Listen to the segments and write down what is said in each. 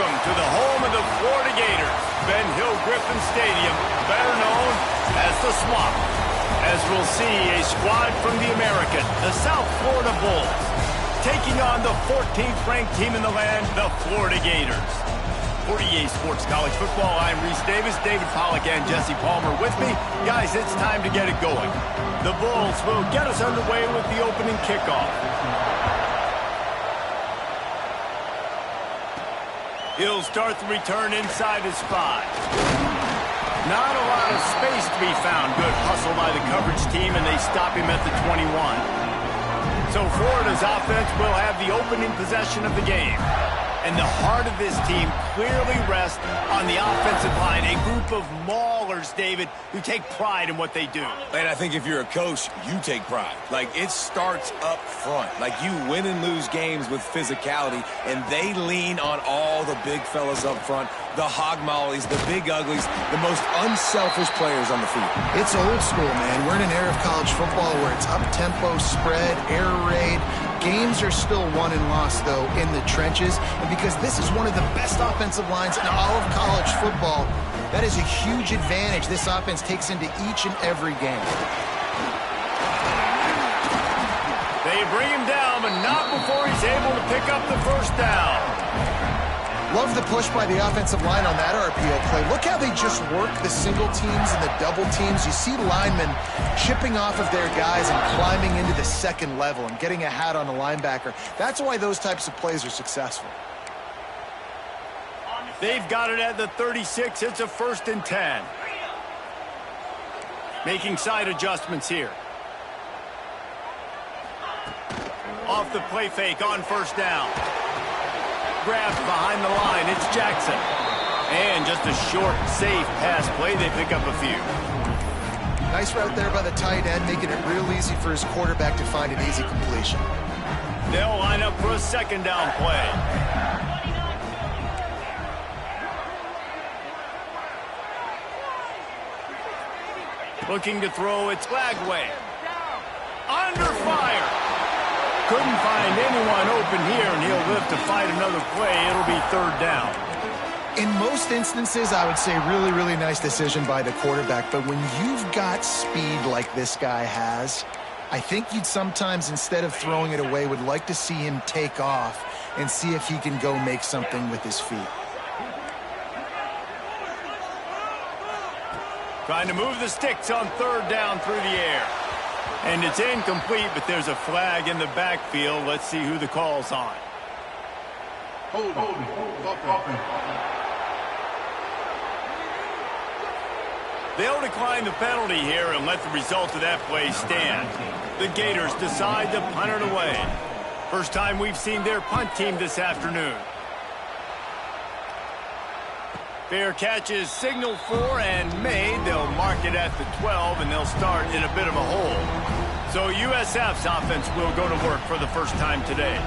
Welcome to the home of the Florida Gators, Ben Hill Griffin Stadium, better known as the Swamp. As we'll see, a squad from the American, the South Florida Bulls, taking on the 14th ranked team in the land, the Florida Gators. For EA Sports College Football, I'm Reese Davis, David Pollack, and Jesse Palmer with me. Guys, it's time to get it going. The Bulls will get us underway with the opening kickoff. He'll start the return inside his 5. Not a lot of space to be found. Good hustle by the coverage team, and they stop him at the 21. So Florida's offense will have the opening possession of the game. And the heart of this team clearly rests on the offensive line, a group of maulers, David, who take pride in what they do. And I think if you're a coach, you take pride. Like, it starts up front. Like, you win and lose games with physicality, and they lean on all the big fellas up front, the hog mollies, the big uglies, the most unselfish players on the field. It's old school, man. We're in an era of college football where it's up-tempo, spread, air raid. Games are still won and lost, though, in the trenches. And because this is one of the best offensive lines in all of college football, that is a huge advantage this offense takes into each and every game. They bring him down, but not before he's able to pick up the first down. Love the push by the offensive line on that RPO play. Look how they just work the single teams and the double teams. You see linemen chipping off of their guys and climbing into the second level and getting a hat on the linebacker. That's why those types of plays are successful. They've got it at the 36. It's a 1st and 10. Making side adjustments here. Off the play fake on 1st down. Grabbed behind the line. It's Jackson. And just a short, safe pass play. They pick up a few. Nice route there by the tight end, making it real easy for his quarterback to find an easy completion. They'll line up for a 2nd down play. Looking to throw, it's Lagway. Under fire. Couldn't find anyone open here, and he'll live to fight another play. It'll be 3rd down. In most instances, I would say really, really nice decision by the quarterback. But when you've got speed like this guy has, I think you'd sometimes, instead of throwing it away, would like to see him take off and see if he can go make something with his feet. Trying to move the sticks on 3rd down through the air. And it's incomplete, but there's a flag in the backfield. Let's see who the call's on. They'll decline the penalty here and let the result of that play stand. The Gators decide to punt it away. First time we've seen their punt team this afternoon. Fair catch is signaled for and made. They'll mark it at the 12, and they'll start in a bit of a hole. So USF's offense will go to work for the first time today.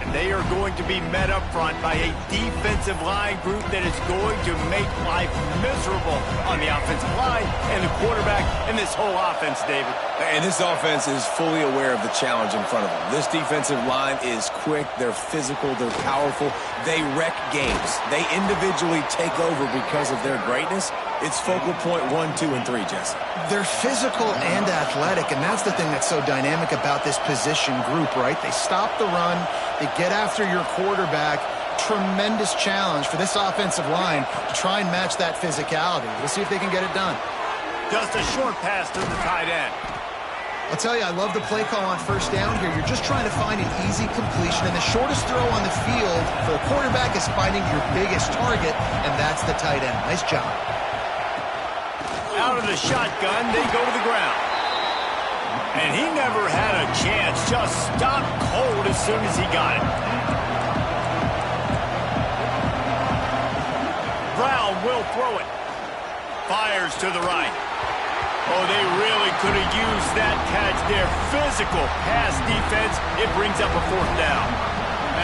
And they are going to be met up front by a defensive line group that is going to make life miserable on the offensive line and the quarterback and this whole offense, David. And this offense is fully aware of the challenge in front of them. This defensive line is quick, they're physical, they're powerful, they wreck games. They individually take over because of their greatness. It's focal point 1, 2, and 3, Jesse. They're physical and athletic, and that's the thing that's so dynamic about this position group, right? They stop the run, they get after your quarterback. Tremendous challenge for this offensive line to try and match that physicality. We'll see if they can get it done. Just a short pass to the tight end. I'll tell you, I love the play call on 1st down here. You're just trying to find an easy completion, and the shortest throw on the field for a quarterback is finding your biggest target, and that's the tight end. Nice job. Out of the shotgun, they go to the ground. And he never had a chance. Just stopped cold as soon as he got it. Brown will throw it. Fires to the right. Oh, they really could have used that catch there. Physical pass defense. It brings up a 4th down.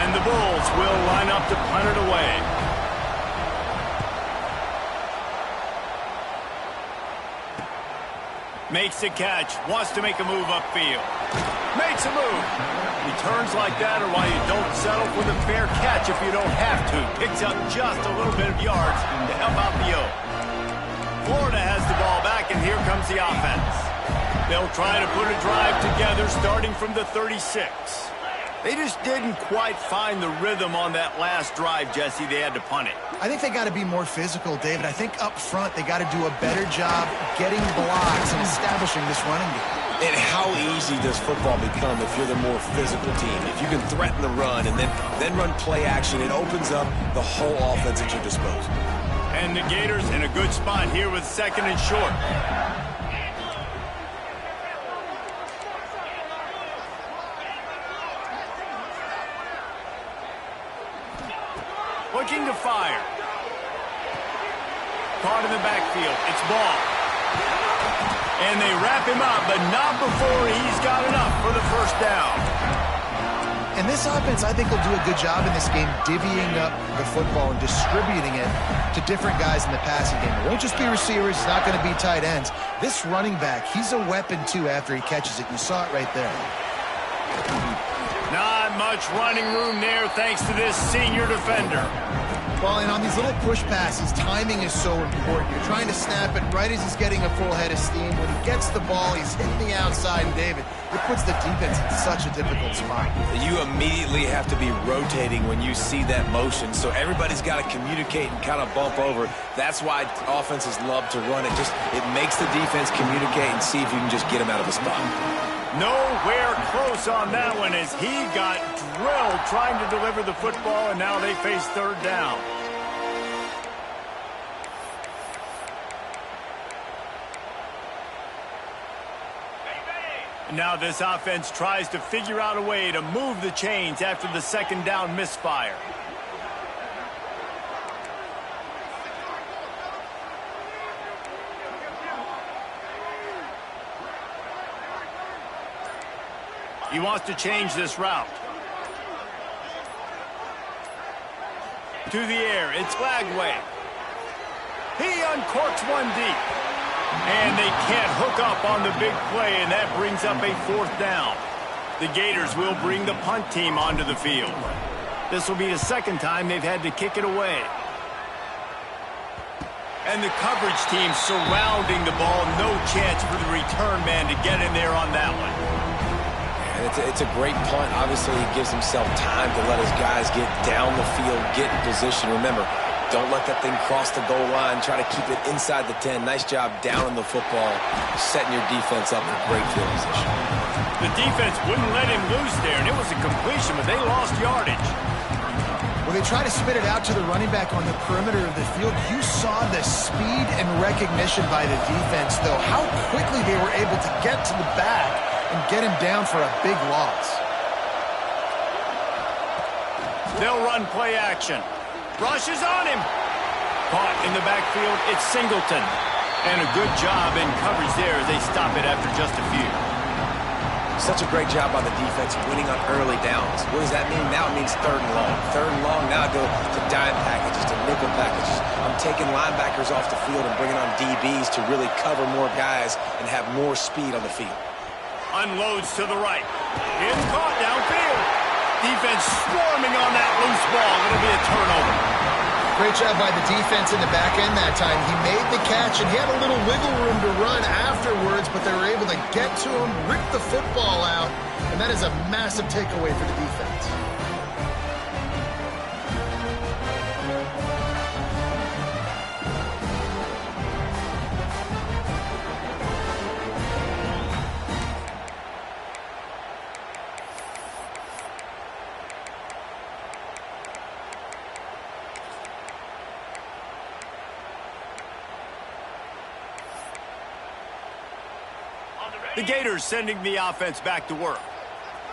And the Bulls will line up to punt it away. Makes the catch. Wants to make a move upfield. Makes makes a move. He turns like that, or why you don't settle for the fair catch if you don't have to. Picks up just a little bit of yards to help out the O. Florida has the ball back, and here comes the offense. They'll try to put a drive together starting from the 36. They just didn't quite find the rhythm on that last drive, Jesse. They had to punt it. I think they got to be more physical, David. I think up front they got to do a better job getting blocks and establishing this running game. And how easy does football become if you're the more physical team? If you can threaten the run and then run play action, it opens up the whole offense at your disposal. And the Gators in a good spot here with second and short. Looking to fire. Caught in the backfield. It's ball. And they wrap him up, but not before he's got enough for the first down. And this offense, I think, will do a good job in this game divvying up the football and distributing it to different guys in the passing game. It won't just be receivers. It's not going to be tight ends. This running back, he's a weapon, too, after he catches it. You saw it right there. Not much running room there thanks to this senior defender. Well, and on these little push passes, timing is so important. You're trying to snap it right as he's getting a full head of steam. When he gets the ball, he's hitting the outside, and David, it puts the defense in such a difficult spot. You immediately have to be rotating when you see that motion, so everybody's got to communicate and kind of bump over. That's why offenses love to run it. It makes the defense communicate and see if you can just get him out of a spot. Nowhere close on that one as he got drilled trying to deliver the football, and now they face third down. Now this offense tries to figure out a way to move the chains after the second down misfire. He wants to change this route. To the air, it's Flagway. He uncorks one deep. And they can't hook up on the big play, and that brings up a fourth down. The Gators will bring the punt team onto the field. This will be the second time they've had to kick it away. And the coverage team surrounding the ball. No chance for the return man to get in there on that one. It's a great punt. Obviously, he gives himself time to let his guys get down the field, get in position. Remember, don't let that thing cross the goal line. Try to keep it inside the 10. Nice job down in the football, setting your defense up for great field position. The defense wouldn't let him loose there, and it was a completion, but they lost yardage. When they try to spit it out to the running back on the perimeter of the field, you saw the speed and recognition by the defense, though. How quickly they were able to get to the back and get him down for a big loss. They'll run play action. Rush is on him. Caught in the backfield, it's Singleton. And a good job in coverage there as they stop it after just a few. Such a great job by the defense winning on early downs. What does that mean? Now it means third and long. Third and long, now I go to dime packages, to nickel packages. I'm taking linebackers off the field and bringing on DBs to really cover more guys and have more speed on the field. Unloads to the right. In caught downfield. Defense swarming on that loose ball. It'll be a turnover. Great job by the defense in the back end that time. He made the catch, and he had a little wiggle room to run afterwards, but they were able to get to him, rip the football out, and that is a massive takeaway for the defense. The Gators sending the offense back to work.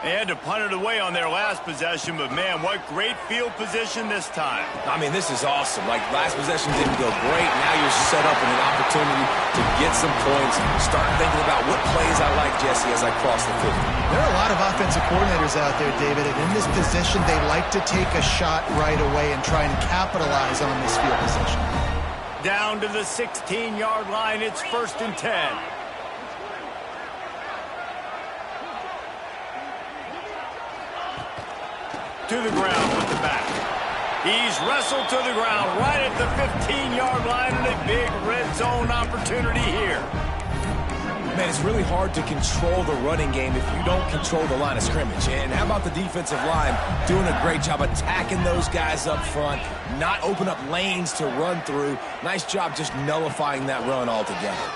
They had to punt it away on their last possession, but man, what great field position this time. I mean, this is awesome. Like, last possession didn't go great. Now you're set up in an opportunity to get some points. Start thinking about what plays I like, Jesse, as I cross the 50. There are a lot of offensive coordinators out there, David, and in this position, they like to take a shot right away and try and capitalize on this field position. Down to the 16-yard line, it's 1st and 10. to the ground with the back. He's wrestled to the ground right at the 15-yard line, and a big red zone opportunity here. Man, it's really hard to control the running game if you don't control the line of scrimmage. And how about the defensive line doing a great job attacking those guys up front, not open up lanes to run through. Nice job just nullifying that run altogether.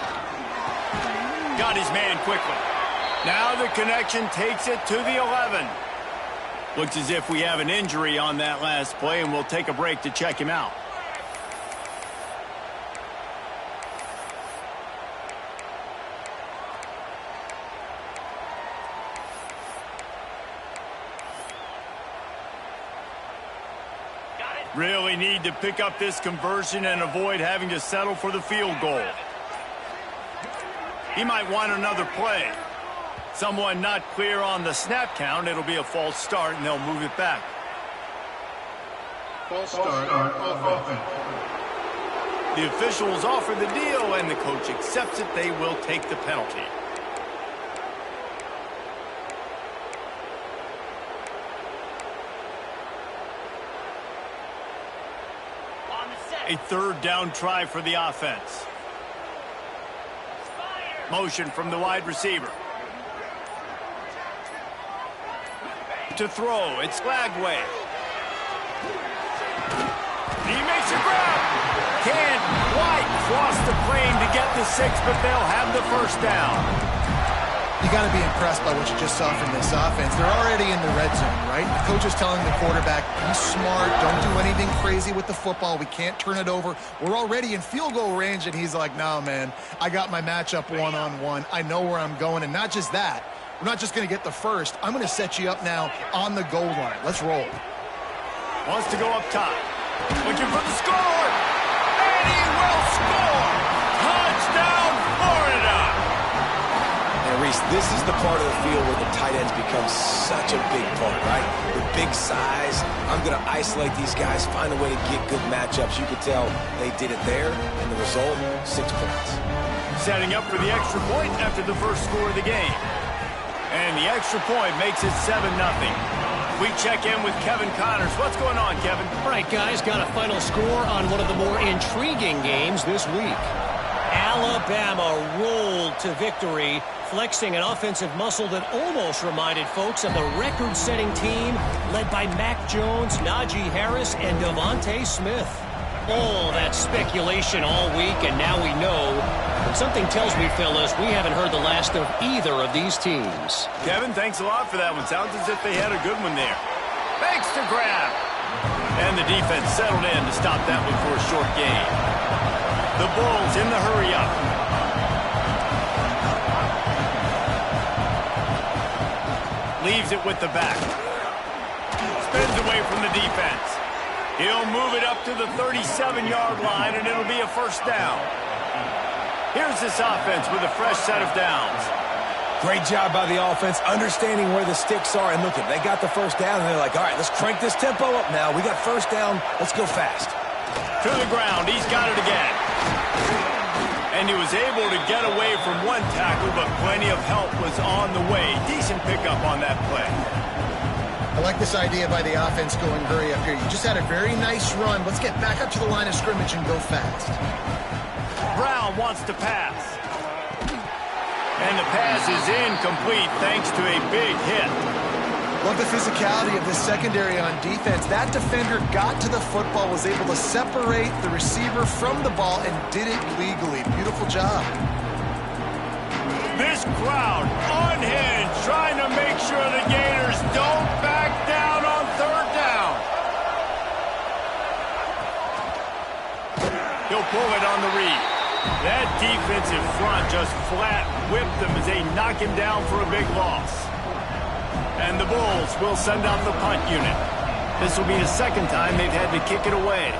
Got his man quickly. Now the connection takes it to the 11. Looks as if we have an injury on that last play, and we'll take a break to check him out. Really need to pick up this conversion and avoid having to settle for the field goal. He might want another play. Someone not clear on the snap count. It'll be a false start, and they'll move it back. False start on offense. The officials offer the deal, and the coach accepts it. They will take the penalty. A third down try for the offense. Motion from the wide receiver. To throw, it's Glagway. He makes a grab. Can't quite cross the plane to get the 6, but they'll have the first down. You got to be impressed by what you just saw from this offense. They're already in the red zone, right? The coach is telling the quarterback, be smart, don't do anything crazy with the football. We can't turn it over. We're already in field goal range, and he's like, no, man, I got my matchup one-on-one. I know where I'm going, and not just that. We're not just going to get the first. I'm going to set you up now on the goal line. Let's roll. Wants to go up top. Looking for the score. And he will score. Touchdown, Florida. And Reese, this is the part of the field where the tight ends become such a big part, right? The big size. I'm going to isolate these guys, find a way to get good matchups. You could tell they did it there, and the result, 6 points. Setting up for the extra point after the first score of the game. And the extra point makes it 7-0. We check in with Kevin Connors. What's going on, Kevin? All right, guys, got a final score on one of the more intriguing games this week. Alabama rolled to victory, flexing an offensive muscle that almost reminded folks of the record-setting team led by Mac Jones, Najee Harris, and Devontae Smith. All that speculation all week, and now we know. And something tells me, fellas, we haven't heard the last of either of these teams. Kevin, thanks a lot for that one. Sounds as if they had a good one there. Thanks to grab. And the defense settled in to stop that one for a short gain. The Bulls in the hurry-up. Leaves it with the back. Spins away from the defense. He'll move it up to the 37-yard line, and it'll be a first down. Here's this offense with a fresh set of downs. Great job by the offense, understanding where the sticks are. And look, they got the first down, and they're like, all right, let's crank this tempo up now. We got first down. Let's go fast. To the ground. He's got it again. And he was able to get away from one tackle, but plenty of help was on the way. Decent pickup on that play. I like this idea by the offense going hurry up here. You just had a very nice run. Let's get back up to the line of scrimmage and go fast. Brown wants to pass. And the pass is incomplete thanks to a big hit. Love the physicality of this secondary on defense. That defender got to the football, was able to separate the receiver from the ball, and did it legally. Beautiful job. This crowd unhinged, trying to make sure the Gators don't back down on third down. He'll pull it on the read. That defensive front just flat whipped them as they knock him down for a big loss. And the Bulls will send out the punt unit. This will be the second time they've had to kick it away.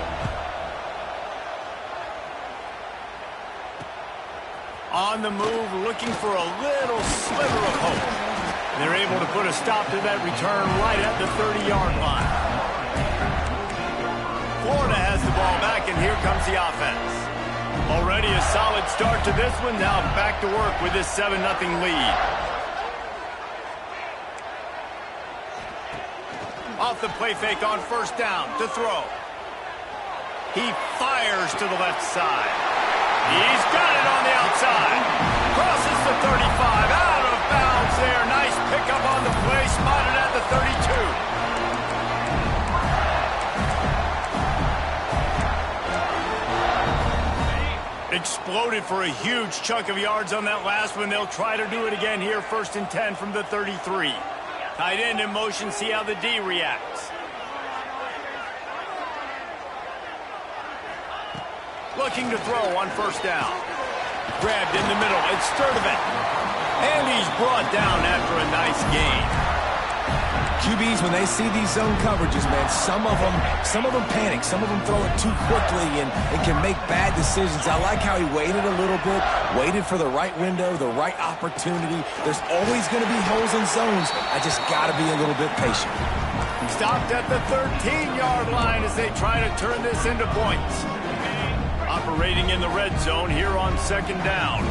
On the move, looking for a little sliver of hope. They're able to put a stop to that return right at the 30-yard line. Florida has the ball back, and here comes the offense. Already a solid start to this one. Now back to work with this 7-0 lead. Off the play fake on first down to throw. He fires to the left side. He's got it on the outside. Crosses the 35. Out of bounds there. Nice pickup on the play. Spotted at the 32. Exploded for a huge chunk of yards on that last one. They'll try to do it again here. 1st and 10 from the 33. Tight end in motion. See how the D reacts. Looking to throw on first down. Grabbed in the middle. It's Sturdivant. And he's brought down after a nice gain. QBs, when they see these zone coverages, man, some of them panic. Some of them throw it too quickly and can make bad decisions. I like how he waited a little bit, waited for the right window, the right opportunity. There's always going to be holes in zones. I just got to be a little bit patient. Stopped at the 13-yard line as they try to turn this into points. Operating in the red zone here on 2nd down.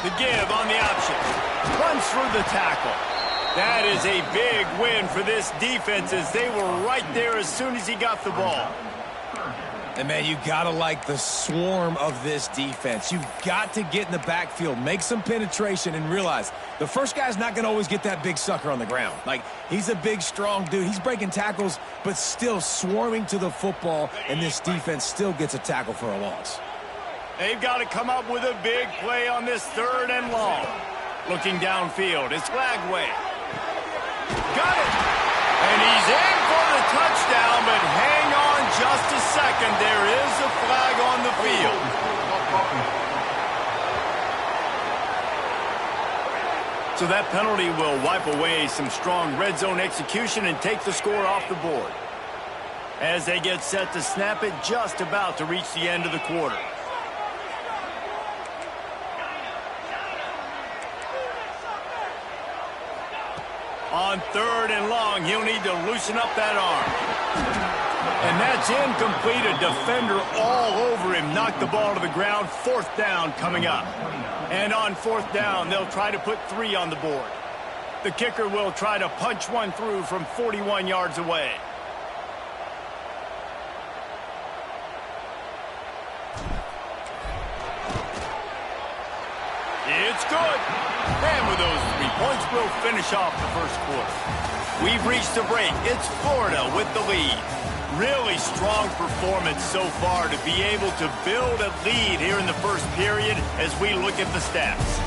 The give on the option. Runs through the tackle. That is a big win for this defense as they were right there as soon as he got the ball. And, man, you got to like the swarm of this defense. You've got to get in the backfield, make some penetration, and realize the first guy's not going to always get that big sucker on the ground. Like, he's a big, strong dude. He's breaking tackles, but still swarming to the football, and this defense still gets a tackle for a loss. They've got to come up with a big play on this 3rd and long. Looking downfield, it's Lagway. Got it! And he's in for the touchdown, but hang on just a second. There is a flag on the field. So that penalty will wipe away some strong red zone execution and take the score off the board. As they get set to snap it, just about to reach the end of the quarter. On 3rd and long, he'll need to loosen up that arm. And that's incomplete. A defender all over him. Knocked the ball to the ground. 4th down coming up. And on 4th down, they'll try to put 3 on the board. The kicker will try to punch one through from 41 yards away. It's good. And with those 3 points, we'll finish off the first quarter. We've reached the break. It's Florida with the lead. Really strong performance so far to be able to build a lead here in the first period as we look at the stats.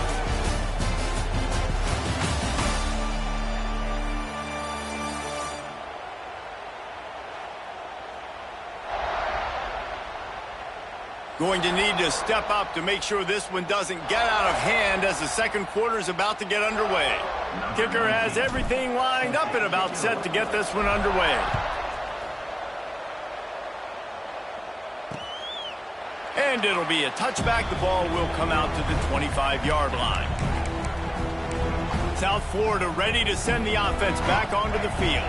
Going to need to step up to make sure this one doesn't get out of hand as the second quarter is about to get underway. Kicker has everything lined up and about set to get this one underway. And it'll be a touchback. The ball will come out to the 25-yard line. South Florida ready to send the offense back onto the field.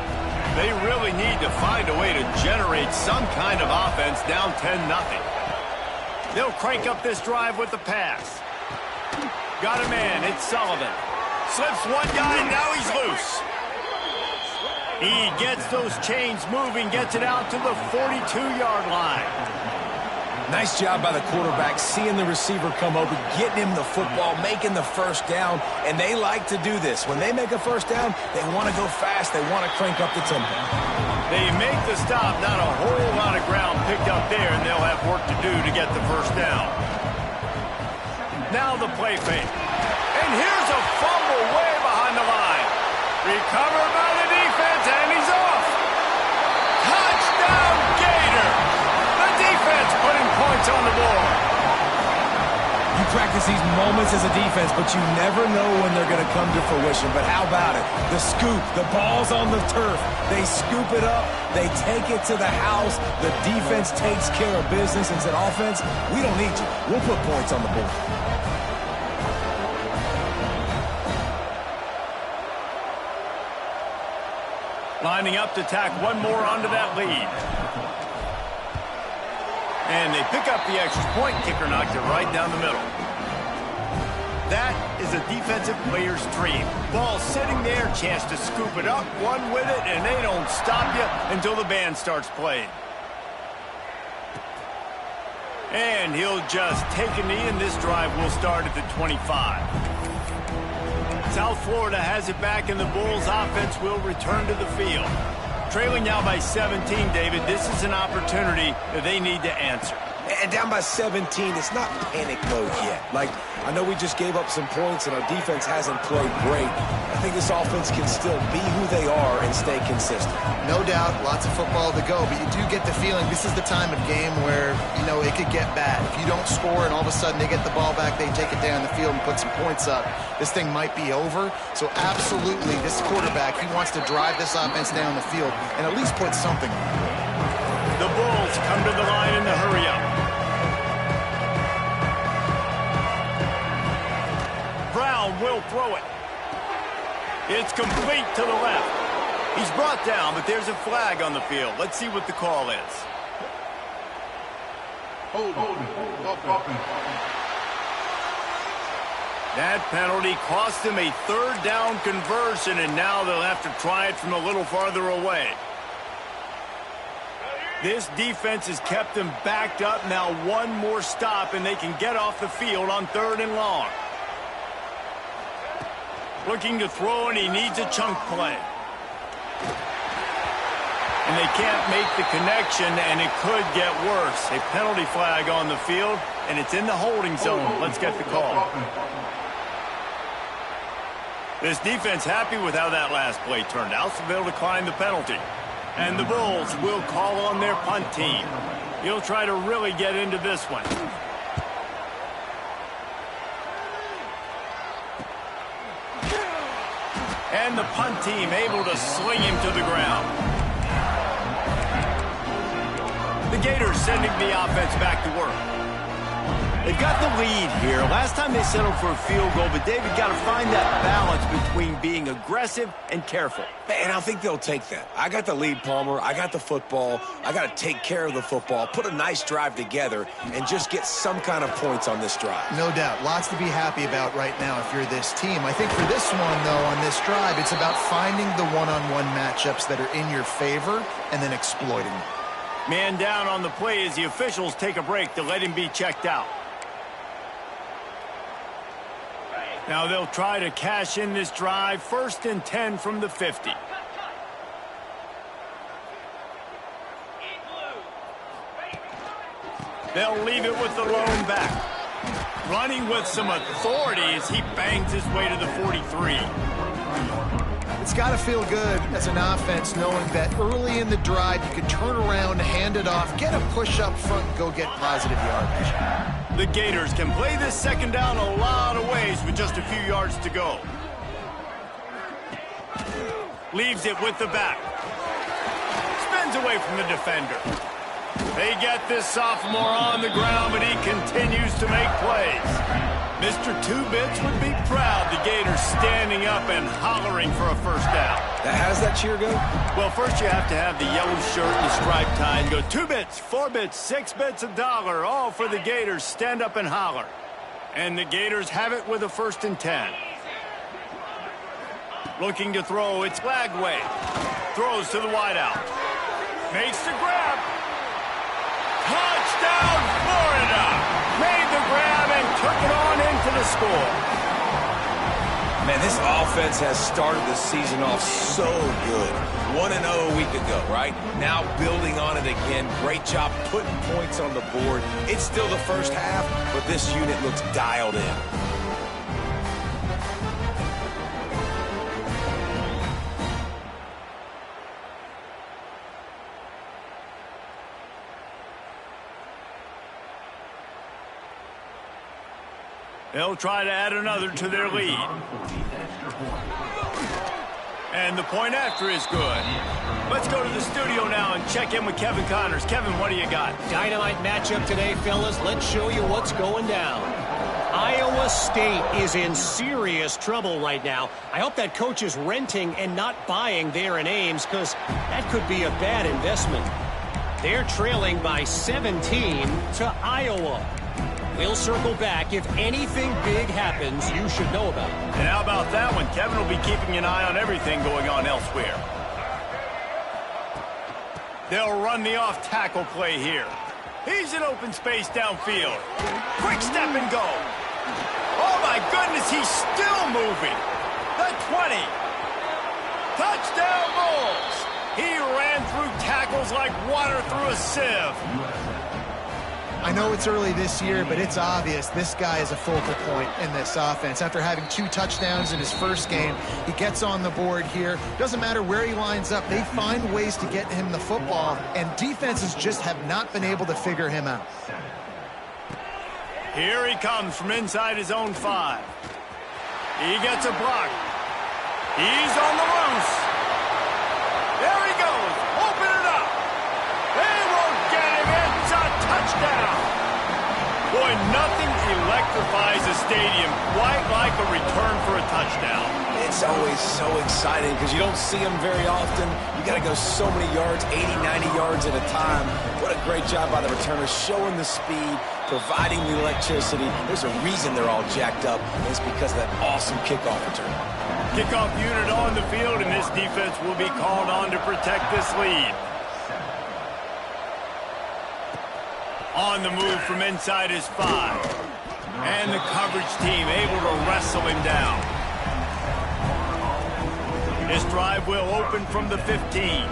They really need to find a way to generate some kind of offense down 10-0. They'll crank up this drive with the pass. Got a man. It's Sullivan. Slips one guy, now he's loose. He gets those chains moving, gets it out to the 42-yard line. Nice job by the quarterback, seeing the receiver come over, getting him the football, making the first down, and they like to do this. When they make a first down, they want to go fast, they want to crank up the tempo. They make the stop, not a whole lot of ground picked up there, and they'll have work to do to get the first down. Now the play fake. And here's a fumble way behind the line. Recovered by the defense, and he's off. Touchdown, Gator. The defense putting points on the board. You practice these moments as a defense, but you never know when they're going to come to fruition. But how about it? The scoop, the ball's on the turf. They scoop it up. They take it to the house. The defense takes care of business and said, offense, we don't need you. We'll put points on the board. Lining up to tack one more onto that lead. And they pick up the extra point. Kicker knocked it right down the middle. That is a defensive player's dream. Ball sitting there, chance to scoop it up, one with it, and they don't stop you until the band starts playing. And he'll just take a knee, and this drive will start at the 25. South Florida has it back, and the Bulls offense will return to the field. Trailing now by 17, David. This is an opportunity that they need to answer. And down by 17, it's not panic mode yet. Like, I know we just gave up some points and our defense hasn't played great. I think this offense can still be who they are and stay consistent. No doubt, lots of football to go, but you do get the feeling this is the time of game where, you know, it could get bad. If you don't score and all of a sudden they get the ball back, they take it down the field and put some points up, this thing might be over. So absolutely, this quarterback, he wants to drive this offense down the field and at least put something on it. The Bulls come to the line in the hurry-up. Brown will throw it. It's complete to the left. He's brought down, but there's a flag on the field. Let's see what the call is. That penalty cost him a third down conversion, and now they'll have to try it from a little farther away. This defense has kept them backed up. Now one more stop, and they can get off the field on 3rd and long. Looking to throw, and he needs a chunk play. And they can't make the connection, and it could get worse. A penalty flag on the field, and it's in the holding zone. Let's get the call. This defense happy with how that last play turned out, so they'll decline the penalty. And the Bulls will call on their punt team. He'll try to really get into this one. And the punt team able to sling him to the ground. The Gators sending the offense back to work. They've got the lead here. Last time they settled for a field goal, but David got to find that balance between being aggressive and careful. And I think they'll take that. I got the lead, Palmer. I got the football. I got to take care of the football, put a nice drive together, and just get some kind of points on this drive. No doubt. Lots to be happy about right now if you're this team. I think for this one, though, on this drive, it's about finding the one-on-one matchups that are in your favor and then exploiting them. Man down on the play as the officials take a break to let him be checked out. Now they'll try to cash in this drive. 1st and 10 from the 50. They'll leave it with the lone back. Running with some authority as he bangs his way to the 43. It's got to feel good as an offense knowing that early in the drive you can turn around, hand it off, get a push up front, and go get positive yardage. The Gators can play this second down a lot of ways with just a few yards to go. Leaves it with the back. Spins away from the defender. They get this sophomore on the ground, but he continues to make plays. Mr. Two-Bits would be proud. The Gators standing up and hollering for a first down. Now, how does that cheer go? Well, first you have to have the yellow shirt and the striped tie and go 2 bits, 4 bits, 6 bits, $1, all for the Gators. Stand up and holler. And the Gators have it with a 1st and 10. Looking to throw, it's Lagway. Throws to the wideout. Makes the grab. Touchdown, Florida! Made the grab and took it on into the score. Man, this offense has started the season off so good. 1-0 a week ago, right? Now building on it again. Great job putting points on the board. It's still the first half, but this unit looks dialed in. They'll try to add another to their lead. And the point after is good. Let's go to the studio now and check in with Kevin Connors. Kevin, what do you got? Dynamite matchup today, fellas. Let's show you what's going down. Iowa State is in serious trouble right now. I hope that coach is renting and not buying there in Ames, because that could be a bad investment. They're trailing by 17 to Iowa. We'll circle back if anything big happens you should know about. And how about that one? Kevin will be keeping an eye on everything going on elsewhere. They'll run the off tackle play here. He's in open space downfield. Quick step and go. Oh, my goodness, he's still moving. The 20. Touchdown Bulls. He ran through tackles like water through a sieve. I know it's early this year, but it's obvious this guy is a focal point in this offense. After having 2 touchdowns in his first game, he gets on the board here. Doesn't matter where he lines up, they find ways to get him the football, and defenses just have not been able to figure him out. Here he comes from inside his own 5. He gets a block. He's on the loose. There he goes. Open it up. They won't get him. It's a touchdown. Boy, nothing electrifies a stadium quite like a return for a touchdown. It's always so exciting because you don't see them very often. You got to go so many yards, 80, 90 yards at a time. What a great job by the returners, showing the speed, providing the electricity. There's a reason they're all jacked up, and it's because of that awesome kickoff return. Kickoff unit on the field, and this defense will be called on to protect this lead. On the move from inside his 5. And the coverage team able to wrestle him down. This drive will open from the 15.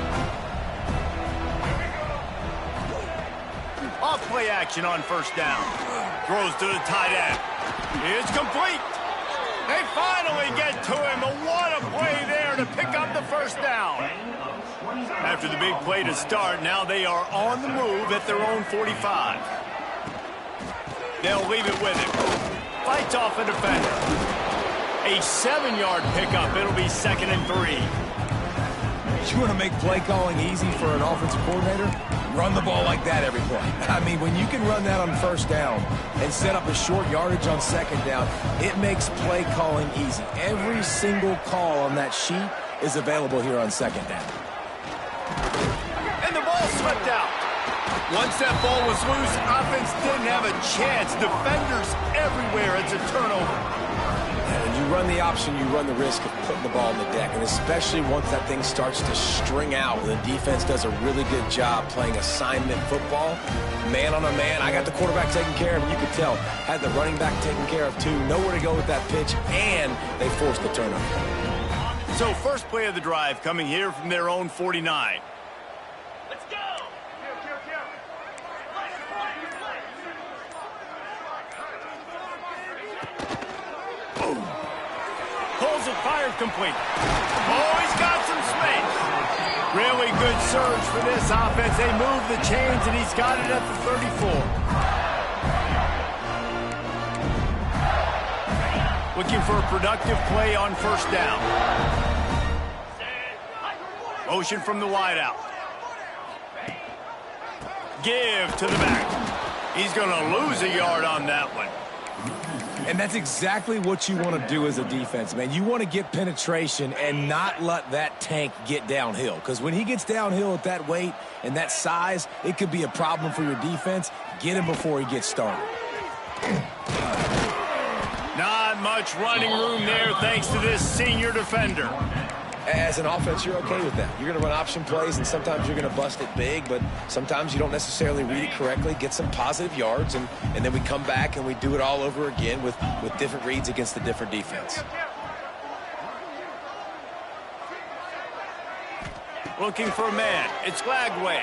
Off play action on first down. Throws to the tight end. It's complete. They finally get to him. But what a play there to pick up the first down. After the big play to start, now they are on the move at their own 45. They'll leave it with him. Fights off a defender. A 7-yard pickup. It'll be 2nd and 3. You want to make play calling easy for an offensive coordinator? Run the ball like that every play. I mean, when you can run that on first down and set up a short yardage on second down, it makes play calling easy. Every single call on that sheet is available here on second down. And the ball slipped out. Once that ball was loose, offense didn't have a chance. Defenders everywhere. It's a turnover. When you run the option, you run the risk of putting the ball on the deck, and especially once that thing starts to string out, the defense does a really good job playing assignment football. Man on a man, I got the quarterback taken care of, and you could tell, had the running back taken care of too, nowhere to go with that pitch, and they forced the turnover. So first play of the drive coming here from their own 49. Let's go! Pulls it, fired complete. Oh, he's got some space. Really good surge for this offense. They move the chains, and he's got it at the 34. Looking for a productive play on first down. Motion from the wideout. Give to the back. He's going to lose a yard on that one. And that's exactly what you want to do as a defense, man. You want to get penetration and not let that tank get downhill. Because when he gets downhill at that weight and that size, it could be a problem for your defense. Get him before he gets started. Not much running room there thanks to this senior defender. As an offense, you're okay with that. You're going to run option plays, and sometimes you're going to bust it big, but sometimes you don't necessarily read it correctly, get some positive yards, and then we come back and we do it all over again with different reads against the different defense. Looking for a man. It's Lagway.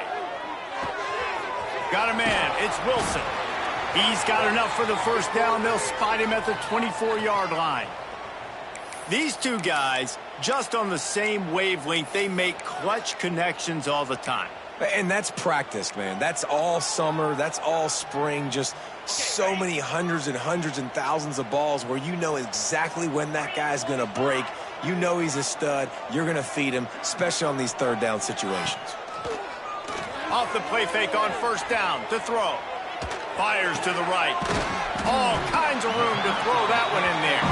Got a man. It's Wilson. He's got enough for the first down. They'll spot him at the 24-yard line. These two guys, just on the same wavelength, they make clutch connections all the time. And that's practice, man. That's all summer. That's all spring. Just so many hundreds and thousands of balls where you know exactly when that guy's going to break. You know he's a stud. You're going to feed him, especially on these third down situations. Off the play fake on first down to throw. Fires to the right. All kinds of room to throw that one in there.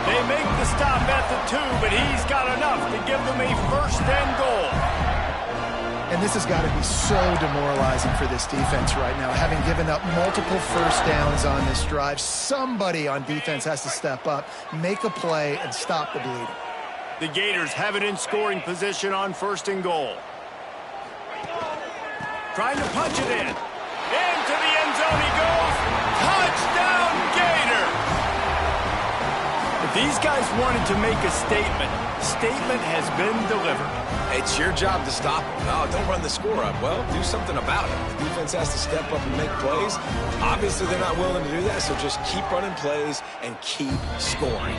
They make the stop at the 2, but he's got enough to give them a first and goal. And this has got to be so demoralizing for this defense right now. Having given up multiple first downs on this drive, somebody on defense has to step up, make a play, and stop the bleeding. The Gators have it in scoring position on first and goal. Trying to punch it in. Into the end zone he goes. Touchdown, Gator! If these guys wanted to make a statement has been delivered. It's your job to stop them. No, don't run the score up. Well, do something about it. The defense has to step up and make plays. Obviously, they're not willing to do that, so just keep running plays and keep scoring.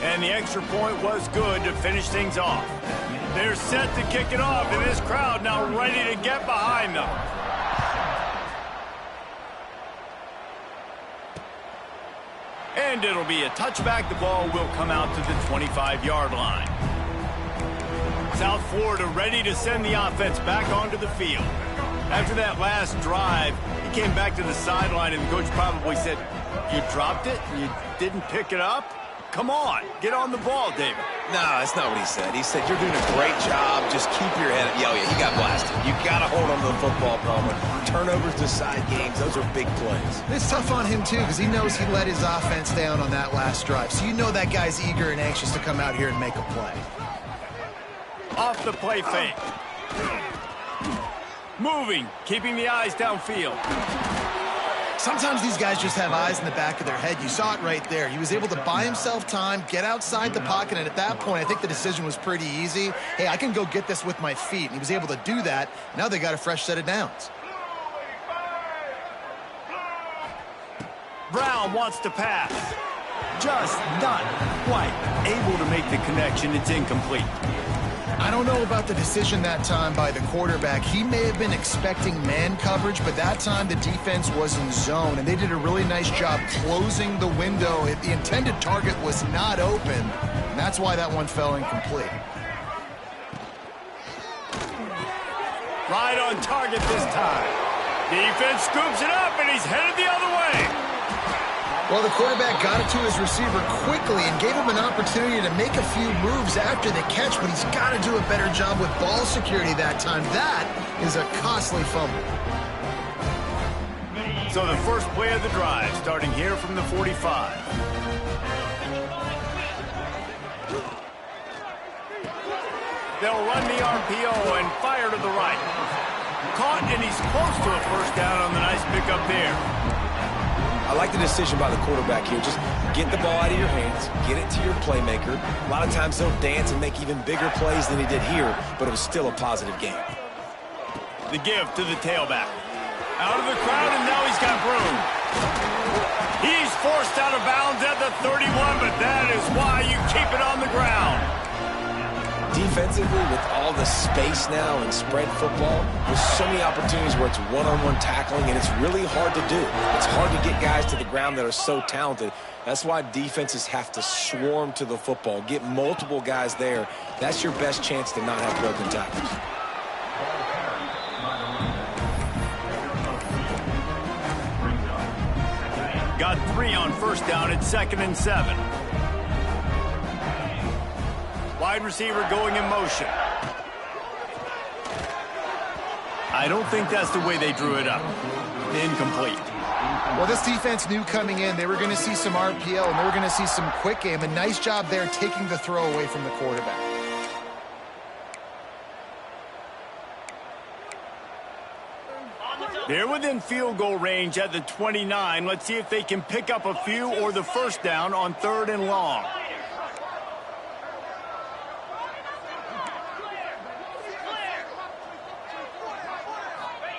And the extra point was good to finish things off. They're set to kick it off, and this crowd now ready to get behind them. And it'll be a touchback. The ball will come out to the 25-yard line. South Florida ready to send the offense back onto the field. After that last drive, he came back to the sideline, and the coach probably said, "You dropped it? You didn't pick it up? Come on, get on the ball, David." No, that's not what he said. He said, "You're doing a great job. Just keep your head up." Yeah, he got blasted. You got to hold on to the football, Palmer. Turnovers decide games. Those are big plays. It's tough on him, too, because he knows he let his offense down on that last drive. So you know that guy's eager and anxious to come out here and make a play. Off the play fake. Moving, keeping the eyes downfield. Sometimes these guys just have eyes in the back of their head. You saw it right there. He was able to buy himself time, get outside the pocket, and at that point, I think the decision was pretty easy. Hey, I can go get this with my feet. And he was able to do that. Now they got a fresh set of downs. Brown wants to pass. Just not quite able to make the connection. It's incomplete. I don't know about the decision that time by the quarterback. He may have been expecting man coverage, but that time the defense was in zone, and they did a really nice job closing the window. The intended target was not open, and that's why that one fell incomplete. Right on target this time. Defense scoops it up, and he's headed the other way. Well, the quarterback got it to his receiver quickly and gave him an opportunity to make a few moves after the catch, but he's got to do a better job with ball security that time. That is a costly fumble. So the first play of the drive, starting here from the 45. They'll run the RPO and fire to the right. Caught, and he's close to a first down on the nice pickup there. I like the decision by the quarterback here. Just get the ball out of your hands, get it to your playmaker. A lot of times he'll dance and make even bigger plays than he did here, but it was still a positive game. The give to the tailback. Out of the crowd, and now he's got room. He's forced out of bounds at the 31, but that is why you keep it on the ground. Defensively, with all the space now and spread football, there's so many opportunities where it's one-on-one tackling, and it's really hard to do. It's hard to get guys to the ground that are so talented. That's why defenses have to swarm to the football, get multiple guys there. That's your best chance to not have broken tackles. Got 3 on first down at 2nd and 7. Wide receiver going in motion. I don't think that's the way they drew it up. Incomplete. Well, this defense knew coming in they were going to see some RPO and they were going to see some quick game. A nice job there taking the throw away from the quarterback. They're within field goal range at the 29. Let's see if they can pick up a few or the first down on 3rd and long.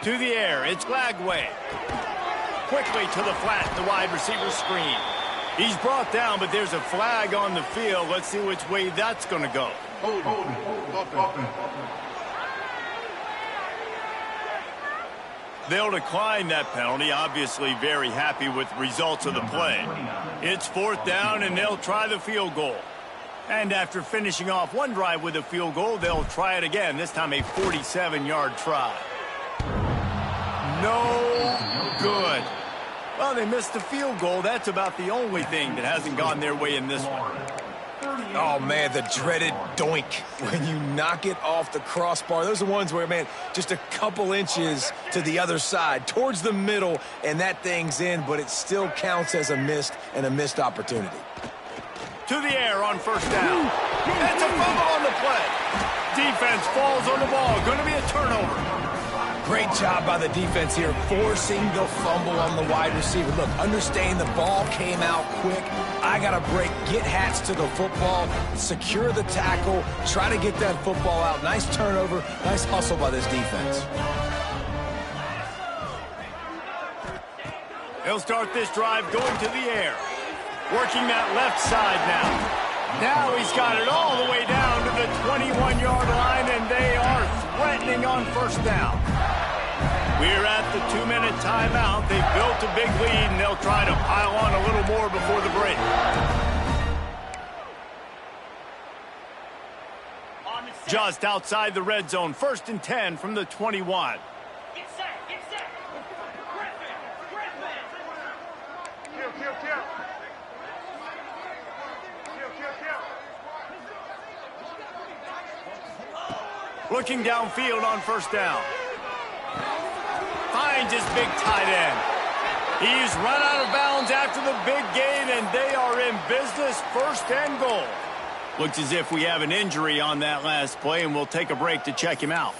To the air, it's Glagway. Quickly to the flat, the wide receiver screen. He's brought down, but there's a flag on the field. Let's see which way that's going to go. They'll decline that penalty, obviously very happy with the results of the play. It's 4th down, and they'll try the field goal. And after finishing off one drive with a field goal, they'll try it again, this time a 47-yard try. No good. Well, Well, they missed the field goal. That's about the only thing that hasn't gone their way in this one. Oh, man, the dreaded doink when you knock it off the crossbar. Those are ones where, man, just a couple inches to the other side, towards the middle, and that thing's in, but it still counts as a missed opportunity. To the air on first down. That's a fumble on the play. Defense falls on the ball. Going to be a turnover. Great job by the defense here, forcing the fumble on the wide receiver. Look, understand the ball came out quick. I got to break, get hats to the football, secure the tackle, try to get that football out. Nice turnover, nice hustle by this defense. He'll start this drive going to the air. Working that left side now. Now he's got it all the way down to the 21-yard line, and they are threatening on first down. We're at the 2-minute timeout. They've built a big lead, and they'll try to pile on a little more before the break. Just outside the red zone, 1st and 10 from the 21. Get set, get set. Griffin. Kill. Looking downfield on first down. Finds his big tight end. He's run out of bounds after the big gain, and they are in business, 1st and goal. Looks as if we have an injury on that last play, and we'll take a break to check him out.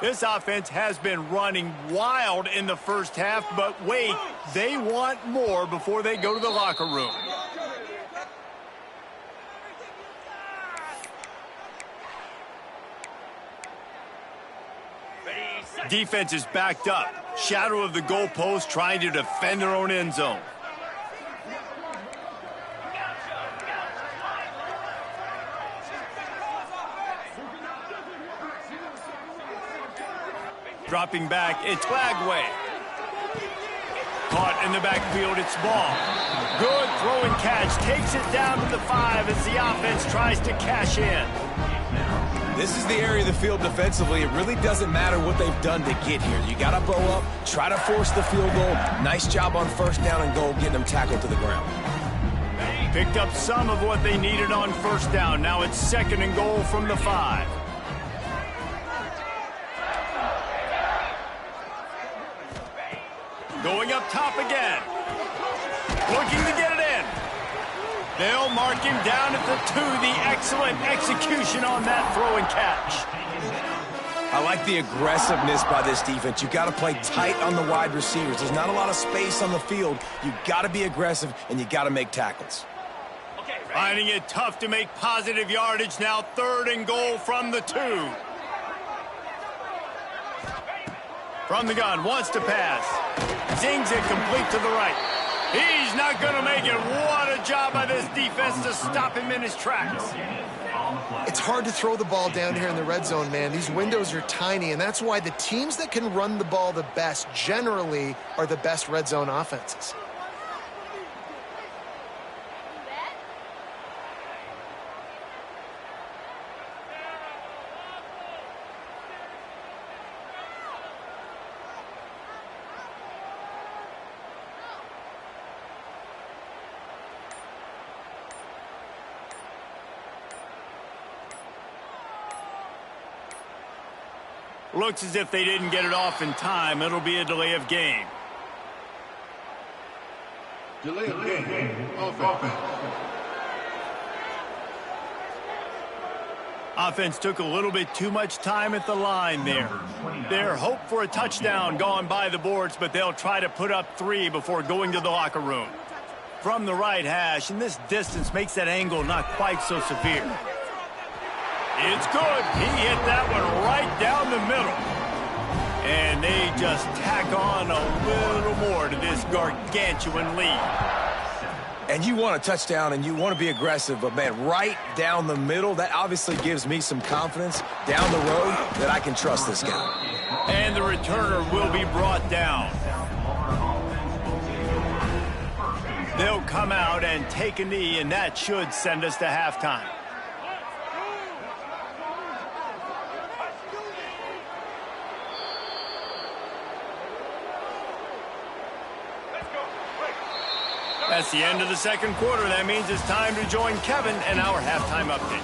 This offense has been running wild in the first half, but wait, they want more before they go to the locker room. Defense is backed up. Shadow of the goalpost trying to defend their own end zone. Dropping back, it's Flagway. Caught in the backfield, it's Ball. Good throw and catch, takes it down to the 5 as the offense tries to cash in. This is the area of the field defensively. It really doesn't matter what they've done to get here. You got to bow up, try to force the field goal. Nice job on 1st down and goal, getting them tackled to the ground. Picked up some of what they needed on 1st down. Now it's 2nd and goal from the 5. Going up top again. Looking to get it in. They'll mark him down at the 2. The excellent execution on that throw and catch. I like the aggressiveness by this defense. You got to play tight on the wide receivers. There's not a lot of space on the field. You got to be aggressive, and you got to make tackles. Finding it tough to make positive yardage now. 3rd and goal from the 2. From the gun, wants to pass. Zings it complete to the right. He's not going to make it. What a job by this defense to stop him in his tracks. It's hard to throw the ball down here in the red zone, man. These windows are tiny, and that's why the teams that can run the ball the best generally are the best red zone offenses. Looks as if they didn't get it off in time. It'll be a delay of game. Delay of game. Offense. Offense took a little bit too much time at the line there. Their hope for a touchdown gone by the boards, but they'll try to put up 3 before going to the locker room. From the right hash, and this distance makes that angle not quite so severe. It's good. He hit that one right down the middle. And they just tack on a little more to this gargantuan lead. And you want a touchdown and you want to be aggressive, but, man, right down the middle, that obviously gives me some confidence down the road that I can trust this guy. And the returner will be brought down. They'll come out and take a knee, and that should send us to halftime. That's the end of the second quarter. That means it's time to join Kevin and our halftime update.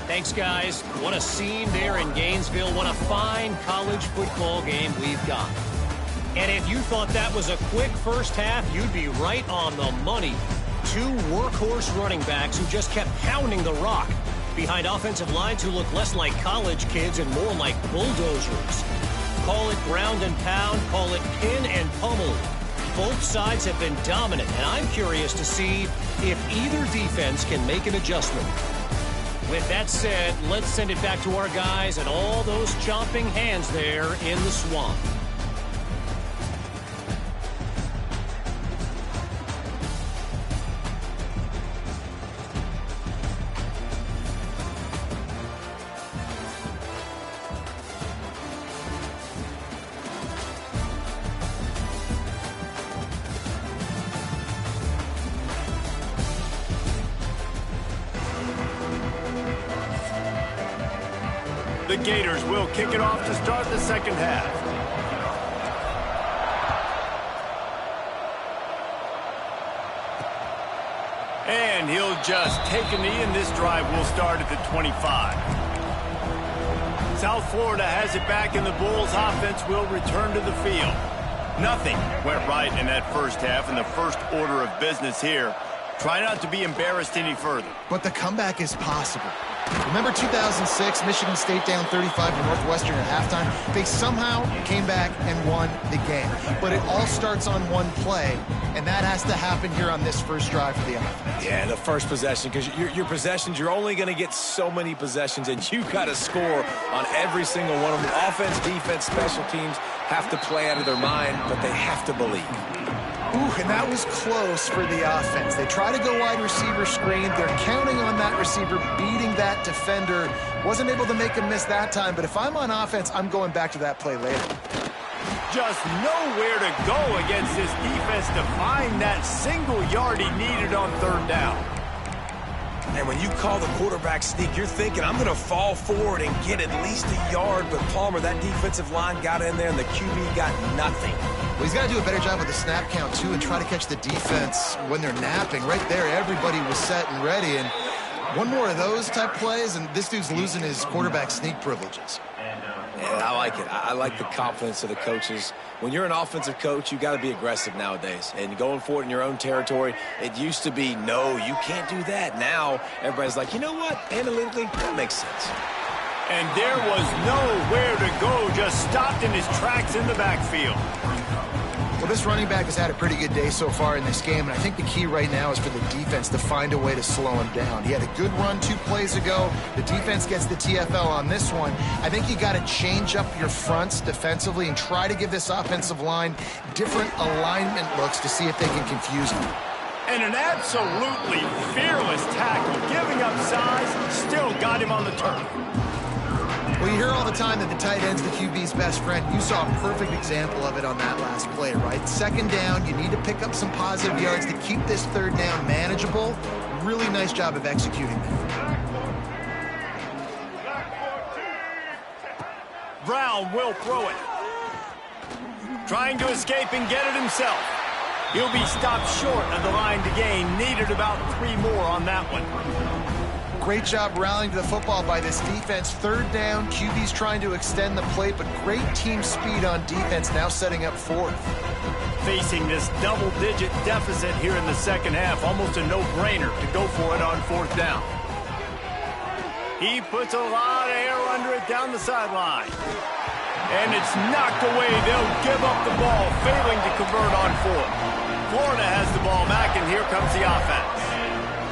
Thanks, guys. What a scene there in Gainesville. What a fine college football game we've got. And if you thought that was a quick first half, you'd be right on the money. Two workhorse running backs who just kept pounding the rock behind offensive lines who look less like college kids and more like bulldozers. Call it ground and pound, call it pin and pummel. Both sides have been dominant, and I'm curious to see if either defense can make an adjustment. With that said, let's send it back to our guys and all those chomping hands there in the swamp. The Gators will kick it off to start the second half. And he'll just take a knee, and this drive will start at the 25. South Florida has it back, and the Bulls offense will return to the field. Nothing went right in that first half, and the first order of business here. Try not to be embarrassed any further. But the comeback is possible. Remember 2006, Michigan State down 35 to Northwestern at halftime? They somehow came back and won the game. But it all starts on one play, and that has to happen here on this first drive for the offense. Yeah, the first possession, because your possessions, you're only going to get so many possessions, and you've got to score on every single one of them. Offense, defense, special teams have to play out of their mind, but they have to believe. Ooh, and that was close for the offense. They try to go wide receiver screen. They're counting on that receiver beating that defender. Wasn't able to make a miss that time, but if I'm on offense, I'm going back to that play later. Just nowhere to go against this defense to find that single yard he needed on third down. And when you call the quarterback sneak, you're thinking, I'm going to fall forward and get at least a yard. But Palmer, that defensive line got in there, and the QB got nothing. Well, he's got to do a better job with the snap count, too, and try to catch the defense when they're napping. Right there, everybody was set and ready. And one more of those type plays, and this dude's losing his quarterback sneak privileges. Yeah, I like it. I like the confidence of the coaches. When you're an offensive coach, you got to be aggressive nowadays. And going for it in your own territory, it used to be, no, you can't do that. Now, everybody's like, you know what? Analytically, that makes sense. And there was nowhere to go, just stopped in his tracks in the backfield. Well, this running back has had a pretty good day so far in this game, and I think the key right now is for the defense to find a way to slow him down. He had a good run 2 plays ago. The defense gets the TFL on this one. I think you got to change up your fronts defensively and try to give this offensive line different alignment looks to see if they can confuse him. And an absolutely fearless tackle, giving up size, still got him on the turf. Well, you hear all the time that the tight end's the QB's best friend. You saw a perfect example of it on that last play, right? Second down, you need to pick up some positive yards to keep this third down manageable. Really nice job of executing that. Brown will throw it. Trying to escape and get it himself. He'll be stopped short of the line to gain. Needed about 3 more on that one. Great job rallying to the football by this defense. Third down, QB's trying to extend the plate, but great team speed on defense, now setting up fourth. Facing this double-digit deficit here in the second half, almost a no-brainer to go for it on fourth down. He puts a lot of air under it down the sideline. And it's knocked away. They'll give up the ball, failing to convert on fourth. Florida has the ball back, and here comes the offense.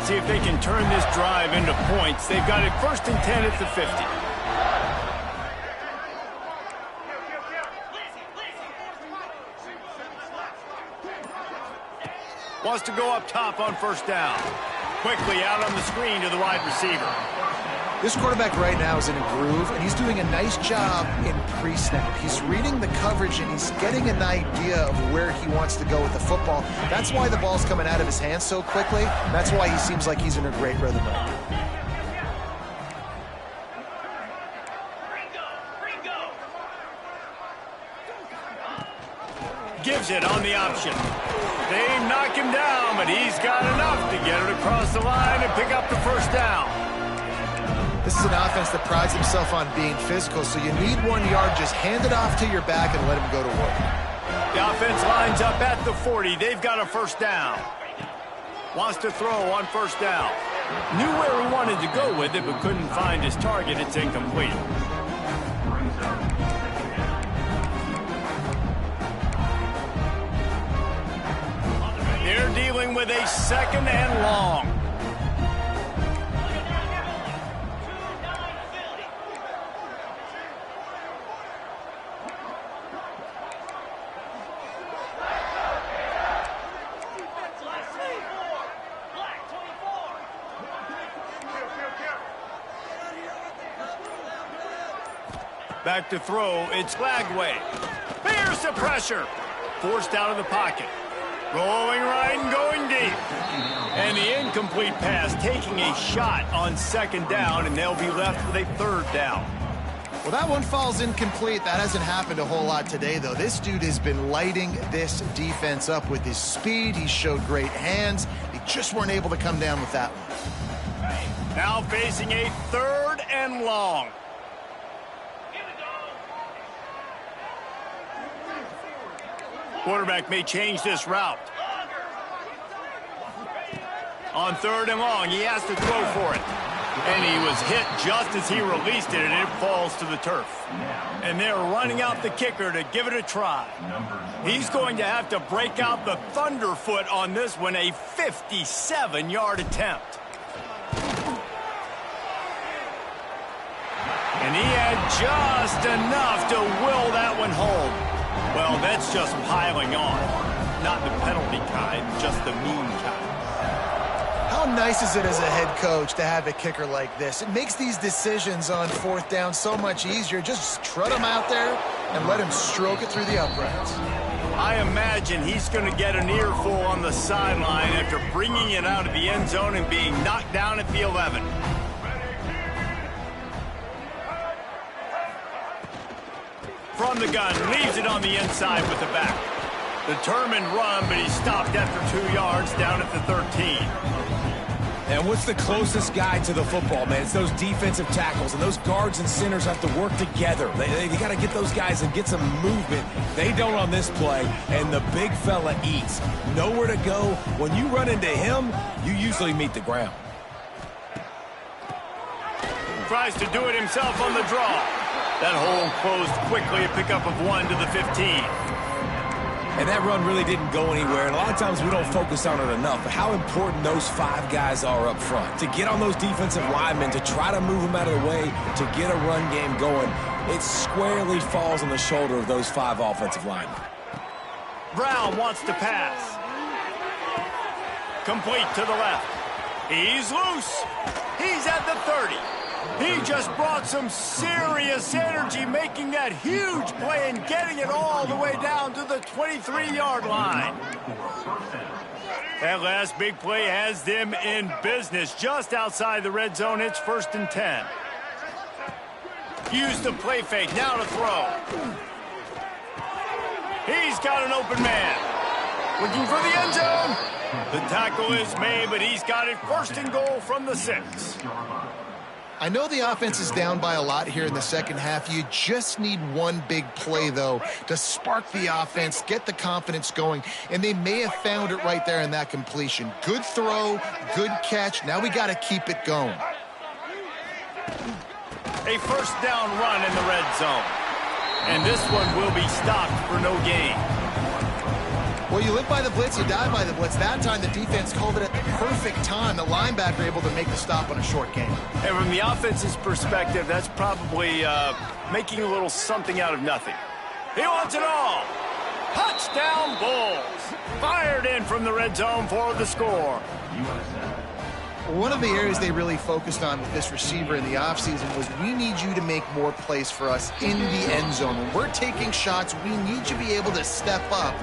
See if they can turn this drive into points. They've got it 1st and 10 at the 50. Wants to go up top on first down. Quickly out on the screen to the wide receiver. This quarterback right now is in a groove, and he's doing a nice job in pre-snap. He's reading the coverage, and he's getting an idea of where he wants to go with the football. That's why the ball's coming out of his hands so quickly. That's why he seems like he's in a great rhythm right now. Gives it on the option. They knock him down, but he's got enough to get it across the line and pick up the first down. This is an offense that prides himself on being physical, so you need 1 yard. Just hand it off to your back and let him go to work. The offense lines up at the 40. They've got a first down. Wants to throw on first down. Knew where he wanted to go with it, but couldn't find his target. It's incomplete. They're dealing with a second and long. Back to throw, it's Lagway. Here's the pressure. Forced out of the pocket. Rolling right and going deep. And the incomplete pass taking a shot on second down, and they'll be left with a third down. Well, that one falls incomplete. That hasn't happened a whole lot today, though. This dude has been lighting this defense up with his speed. He showed great hands. They just weren't able to come down with that one. Now facing a third and long. Quarterback may change this route. On third and long, he has to throw for it. And he was hit just as he released it, and it falls to the turf. And they're running out the kicker to give it a try. He's going to have to break out the thunderfoot on this one, a 57-yard attempt. And he had just enough to will that one home. Well, that's just piling on. Not the penalty kind, just the mean kind. How nice is it as a head coach to have a kicker like this? It makes these decisions on fourth down so much easier. Just trot him out there and let him stroke it through the uprights. I imagine he's going to get an earful on the sideline after bringing it out of the end zone and being knocked down at the 11. From the gun, leaves it on the inside with the back. Determined run, but he stopped after 2 yards down at the 13. And what's the closest guy to the football, man? It's those defensive tackles, and those guards and centers have to work together. They got to get those guys and get some movement. They don't on this play, and the big fella eats. Nowhere to go. When you run into him, you usually meet the ground. Tries to do it himself on the draw. That hole closed quickly, a pickup of 1 to the 15. And that run really didn't go anywhere, and a lot of times we don't focus on it enough, but how important those 5 guys are up front. To get on those defensive linemen, to try to move them out of the way, to get a run game going, it squarely falls on the shoulder of those 5 offensive linemen. Brown wants to pass. Complete to the left. He's loose. He's at the 30. He just brought some serious energy, making that huge play and getting it all the way down to the 23-yard line. That last big play has them in business just outside the red zone. It's 1st and 10. Use the play fake, now to throw. He's got an open man. Looking for the end zone. The tackle is made, but he's got it 1st and goal from the 6. I know the offense is down by a lot here in the second half. You just need one big play, though, to spark the offense, get the confidence going, and they may have found it right there in that completion. Good throw, good catch. Now we got to keep it going. A 1st down run in the red zone. And this one will be stopped for no gain. Well, you live by the blitz, you die by the blitz. That time the defense called it at the perfect time. The linebacker able to make the stop on a short gain. And from the offense's perspective, that's probably making a little something out of nothing. He wants it all. Touchdown Bulls. Fired in from the red zone for the score. One of the areas they really focused on with this receiver in the offseason was we need you to make more plays for us in the end zone. When we're taking shots, we need you to be able to step up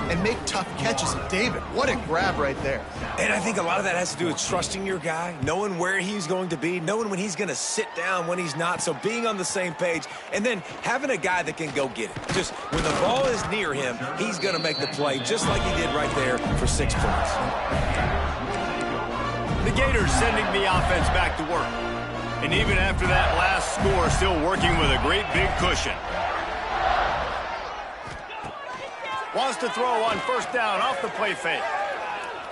and make tough catches. And David, what a grab right there. And I think a lot of that has to do with trusting your guy, knowing where he's going to be, knowing when he's going to sit down, when he's not, so being on the same page, and then having a guy that can go get it. Just when the ball is near him, he's going to make the play, just like he did right there for 6 points. The Gators sending the offense back to work. And even after that last score, still working with a great big cushion. Wants to throw on first down off the play fake.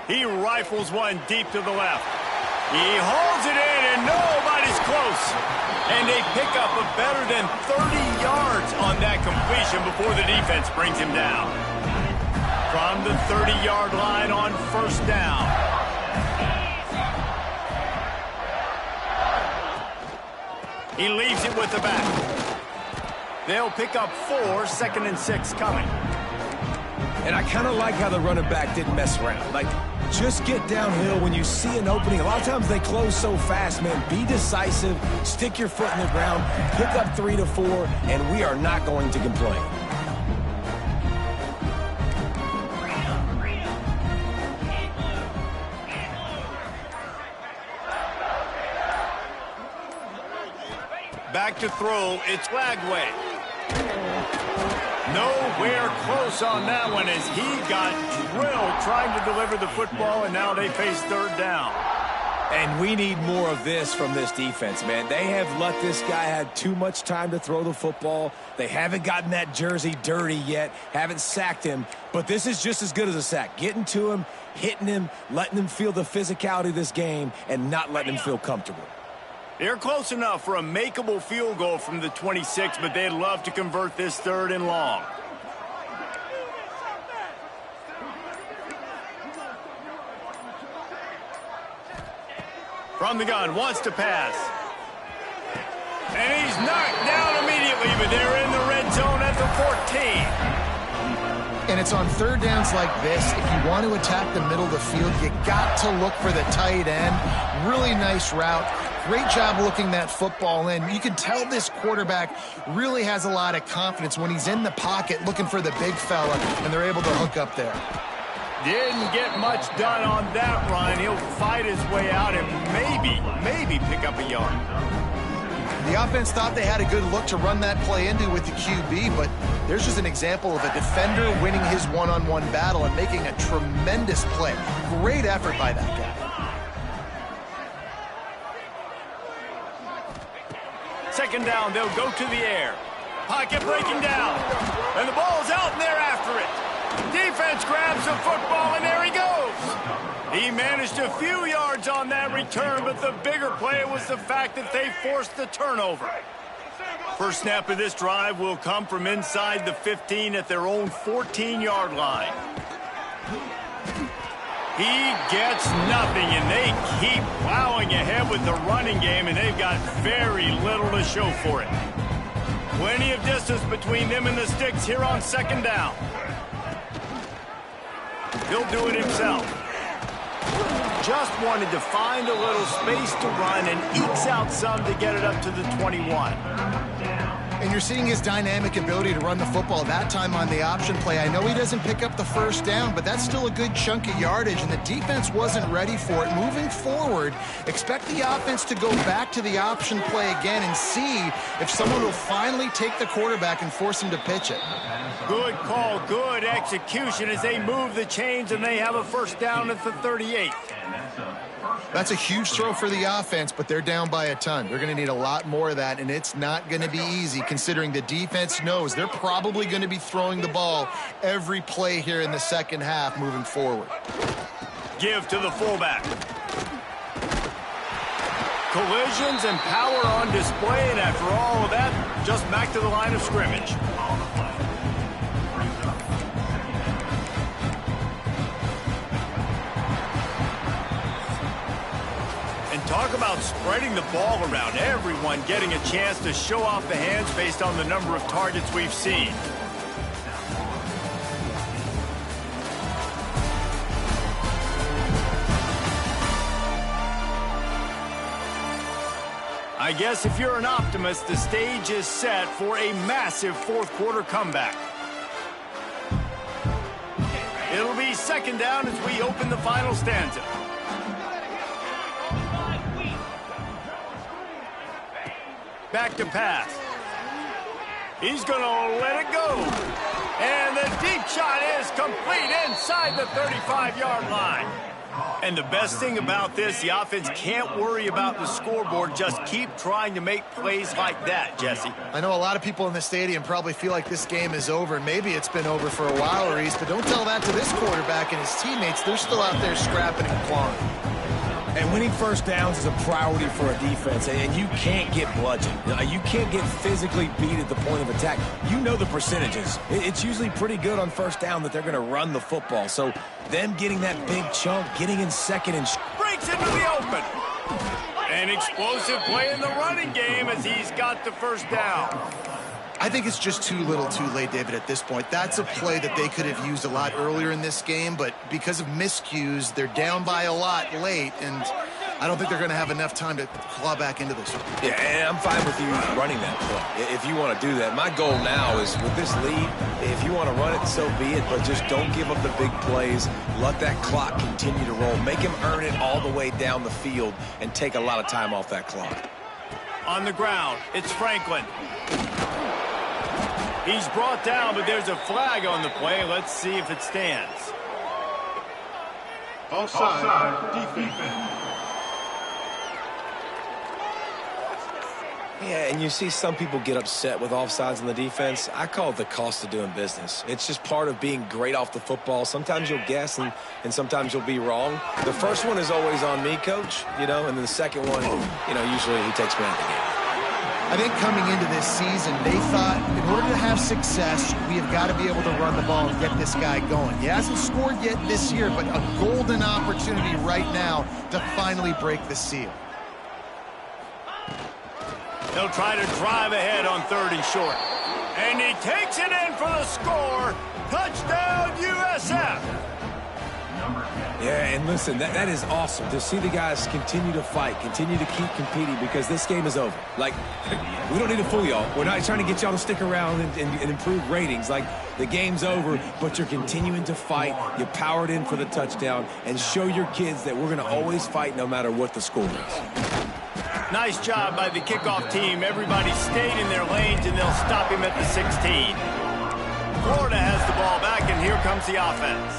He rifles one deep to the left. He holds it in, and nobody's close. And a pickup of better than 30 yards on that completion before the defense brings him down. From the 30-yard line on first down. He leaves it with the back. They'll pick up 4, 2nd and 6 coming. And I kind of like how the running back didn't mess around. Like, just get downhill when you see an opening. A lot of times they close so fast, man. Be decisive, stick your foot in the ground, pick up 3 to 4, and we are not going to complain. Back to throw, it's Lagway. Nowhere close on that one as he got drilled trying to deliver the football, and now they face third down. And we need more of this from this defense, man. They have let this guy have too much time to throw the football. They haven't gotten that jersey dirty yet, haven't sacked him, but this is just as good as a sack. Getting to him, hitting him, letting him feel the physicality of this game, and not letting him feel comfortable. They're close enough for a makeable field goal from the 26, but they'd love to convert this 3rd and long. From the gun, wants to pass. And he's knocked down immediately, but they're in the red zone at the 14. And it's on third downs like this. If you want to attack the middle of the field, you got to look for the tight end. Really nice route. Great job looking that football in. You can tell this quarterback really has a lot of confidence when he's in the pocket looking for the big fella, and they're able to hook up there. Didn't get much done on that run. He'll fight his way out and maybe pick up a yard. The offense thought they had a good look to run that play into with the QB, but there's just an example of a defender winning his one-on-one battle and making a tremendous play. Great effort by that guy. Second down, they'll go to the air. Pocket breaking down. And the ball's out, and they're after it. Defense grabs the football, and there he goes. He managed a few yards on that return, but the bigger play was the fact that they forced the turnover. First snap of this drive will come from inside the 15 at their own 14-yard line. He gets nothing, and they keep plowing ahead with the running game, and they've got very little to show for it. Plenty of distance between them and the sticks here on second down. He'll do it himself. Just wanted to find a little space to run and ekes out some to get it up to the 21. And you're seeing his dynamic ability to run the football that time on the option play. I know he doesn't pick up the first down, but that's still a good chunk of yardage, and the defense wasn't ready for it. Moving forward, expect the offense to go back to the option play again and see if someone will finally take the quarterback and force him to pitch it. Good call, good execution as they move the chains, and they have a first down at the 38. That's a huge throw for the offense, but they're down by a ton. They're going to need a lot more of that, and it's not going to be easy considering the defense knows they're probably going to be throwing the ball every play here in the second half moving forward. Give to the fullback. Collisions and power on display, and after all of that, just back to the line of scrimmage. Talk about spreading the ball around. Everyone getting a chance to show off the hands based on the number of targets we've seen. I guess if you're an optimist, the stage is set for a massive fourth-quarter comeback. It'll be second down as we open the final stanza. Back to pass. He's going to let it go. And the deep shot is complete inside the 35-yard line. And the best thing about this, the offense can't worry about the scoreboard. Just keep trying to make plays like that, Jesse. I know a lot of people in the stadium probably feel like this game is over. Maybe it's been over for a while, Reese, but don't tell that to this quarterback and his teammates. They're still out there scrapping and clawing. And winning first downs is a priority for a defense, and you can't get bludgeoned. You can't get physically beat at the point of attack. You know the percentages. It's usually pretty good on first down that they're going to run the football. So them getting that big chunk, getting in second and breaks into the open. An explosive play in the running game as he's got the first down. I think it's just too little too late, David, at this point. That's a play that they could have used a lot earlier in this game, but because of miscues, they're down by a lot late, and I don't think they're going to have enough time to claw back into this one. Yeah, and I'm fine with you running that play if you want to do that. My goal now is with this lead, if you want to run it, so be it, but just don't give up the big plays. Let that clock continue to roll. Make him earn it all the way down the field and take a lot of time off that clock. On the ground, it's Franklin. He's brought down, but there's a flag on the play. Let's see if it stands. Offside, defense. Yeah, and you see some people get upset with offsides on the defense. I call it the cost of doing business. It's just part of being great off the football. Sometimes you'll guess, and sometimes you'll be wrong. The first one is always on me, Coach, and then the second one, usually he takes me out of the game. I think coming into this season, they thought in order to have success, we have got to be able to run the ball and get this guy going. He hasn't scored yet this year, but a golden opportunity right now to finally break the seal. He'll try to drive ahead on 3rd and short. And he takes it in for the score. Touchdown, USF. Yeah, and listen, that is awesome to see the guys continue to fight, continue to keep competing, because this game is over. Like, we don't need to fool y'all. We're not trying to get y'all to stick around and improve ratings. Like, the game's over, but you're continuing to fight. You powered in for the touchdown, and show your kids that we're going to always fight no matter what the score is. Nice job by the kickoff team. Everybody stayed in their lanes, and they'll stop him at the 16. Florida has the ball back, and here comes the offense.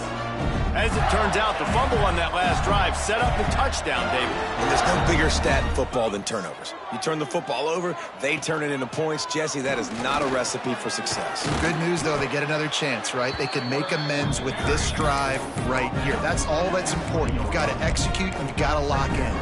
As it turns out, the fumble on that last drive set up the touchdown, David. And there's no bigger stat in football than turnovers. You turn the football over, they turn it into points. Jesse, that is not a recipe for success. Good news, though, they get another chance, right? They can make amends with this drive right here. That's all that's important. You've got to execute, you've got to lock in.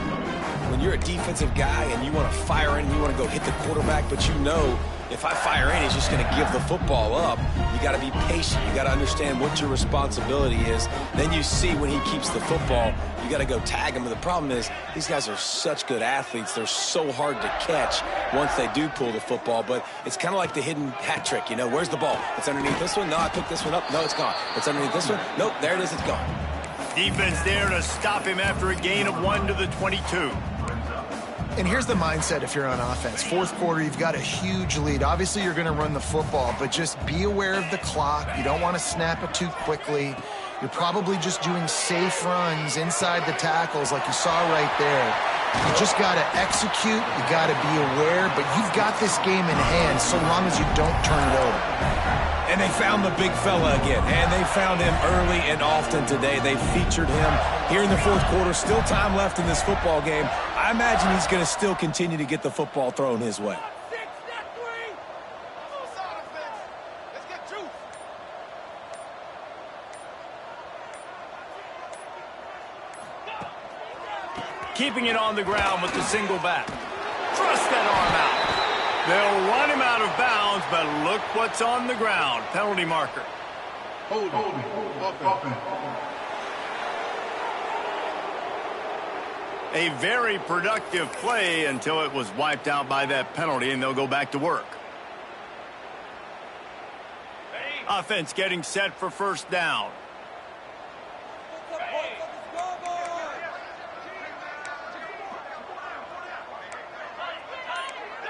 When you're a defensive guy and you want to fire in and you want to go hit the quarterback, but you know if I fire in, he's just going to give the football up. You got to be patient. You got to understand what your responsibility is. Then you see when he keeps the football, you got to go tag him. And the problem is these guys are such good athletes. They're so hard to catch once they do pull the football. But it's kind of like the hidden hat trick. Where's the ball? It's underneath this one. No, I picked this one up. No, it's gone. It's underneath this one. Nope, there it is. It's gone. Defense there to stop him after a gain of 1 to the 22. And here's the mindset if you're on offense. Fourth quarter, you've got a huge lead. Obviously, you're going to run the football, but just be aware of the clock. You don't want to snap it too quickly. You're probably just doing safe runs inside the tackles like you saw right there. You just got to execute. You got to be aware, but you've got this game in hand so long as you don't turn it over. And they found the big fella again, and they found him early and often today. They featured him here in the fourth quarter. Still time left in this football game. I imagine he's going to still continue to get the football thrown his way. Keeping it on the ground with the single back. Thrust that arm out. They'll run him out of bounds, but look what's on the ground. Penalty marker. Holding. Offense. A very productive play until it was wiped out by that penalty, and they'll go back to work. Offense getting set for first down.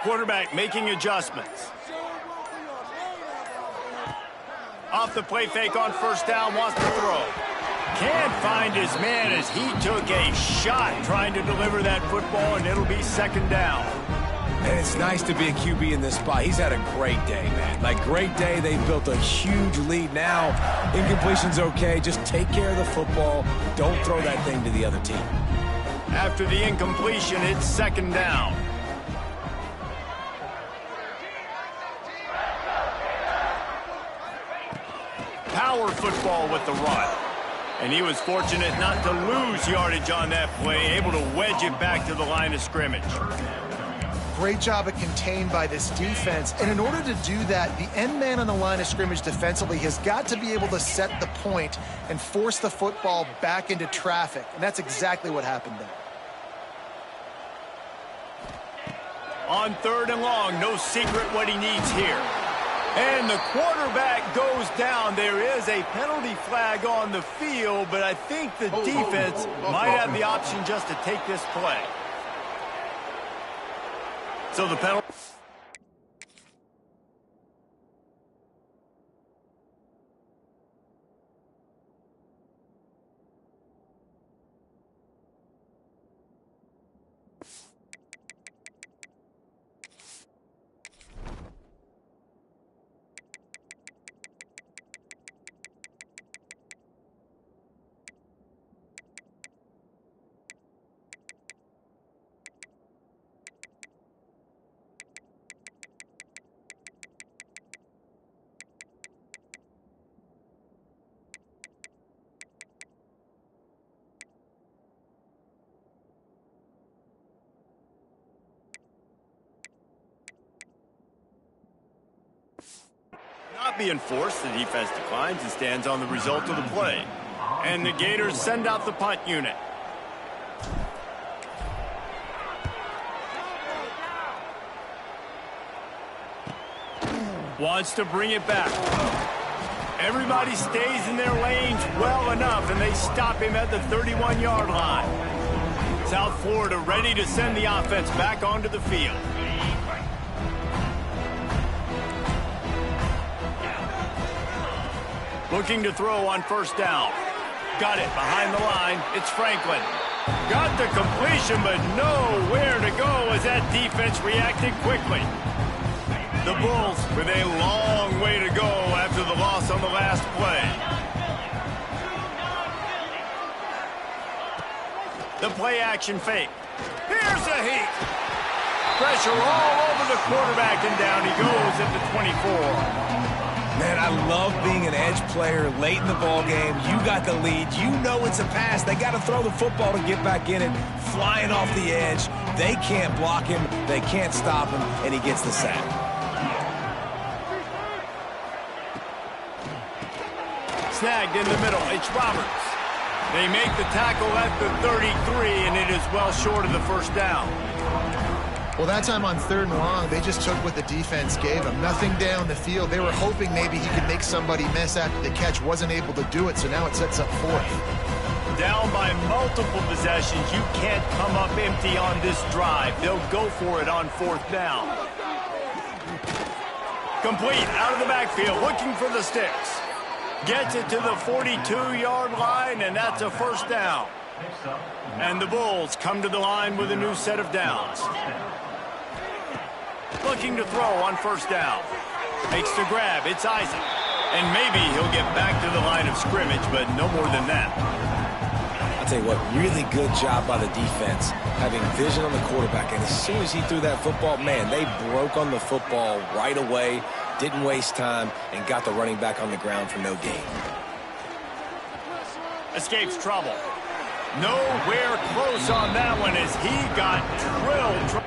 Quarterback making adjustments. Off the play fake on first down, wants to throw. Can't find his man as he took a shot trying to deliver that football, and it'll be second down. And it's nice to be a QB in this spot. He's had a great day, man. Like, great day. They've built a huge lead now. Incompletion's okay. Just take care of the football. Don't throw that thing to the other team. After the incompletion, it's second down. Power football with the run. And he was fortunate not to lose yardage on that play, able to wedge it back to the line of scrimmage. Great job of contained by this defense. And in order to do that, the end man on the line of scrimmage defensively has got to be able to set the point and force the football back into traffic. And that's exactly what happened there. On third and long, no secret what he needs here. And the quarterback goes down. There is a penalty flag on the field, but I think the defense might have the option just to take this play. So the penalty. Not being forced, the defense declines and stands on the result of the play. And the Gators send out the punt unit. Wants to bring it back. Everybody stays in their lanes well enough, and they stop him at the 31-yard line. South Florida ready to send the offense back onto the field. Looking to throw on first down. Got it behind the line. It's Franklin. Got the completion, but nowhere to go as that defense reacted quickly. The Bulls with a long way to go after the loss on the last play. The play action fake. Here's a heat. Pressure all over the quarterback, and down he goes at the 24. Man, I love being an edge player late in the ball game. You got the lead. You know it's a pass. They got to throw the football to get back in it. Flying off the edge. They can't block him. They can't stop him, and he gets the sack. Snagged in the middle. It's Roberts. They make the tackle at the 33, and it is well short of the first down. Well, that time on third and long, they just took what the defense gave them. Nothing down the field. They were hoping maybe he could make somebody miss after the catch. Wasn't able to do it, so now it sets up fourth. Down by multiple possessions. You can't come up empty on this drive. They'll go for it on fourth down. Complete out of the backfield, looking for the sticks. Gets it to the 42-yard line, and that's a first down. And the Bulls come to the line with a new set of downs. Looking to throw on first down. Makes the grab. It's Isaac. And maybe he'll get back to the line of scrimmage, but no more than that. I'll tell you what, really good job by the defense, having vision on the quarterback. And as soon as he threw that football, man, they broke on the football right away, didn't waste time, and got the running back on the ground for no gain. Escapes trouble. Nowhere close on that one as he got drilled.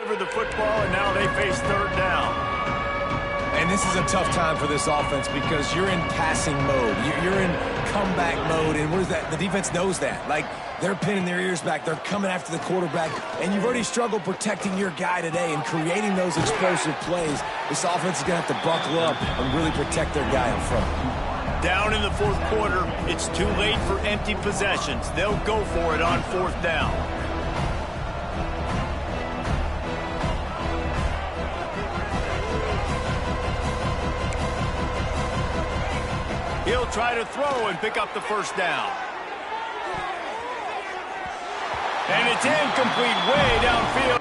Over the football, and now they face third down. And this this is a tough time for this offense because you're in passing mode. You're in comeback mode, and what is that? The defense knows that. Like, they're pinning their ears back. They're coming after the quarterback, and you've already struggled protecting your guy today and creating those explosive plays. This offense is going to have to buckle up and really protect their guy in front. Down in the fourth quarter, it's too late for empty possessions. They'll go for it on fourth down. He'll try to throw and pick up the first down. And it's incomplete, way downfield.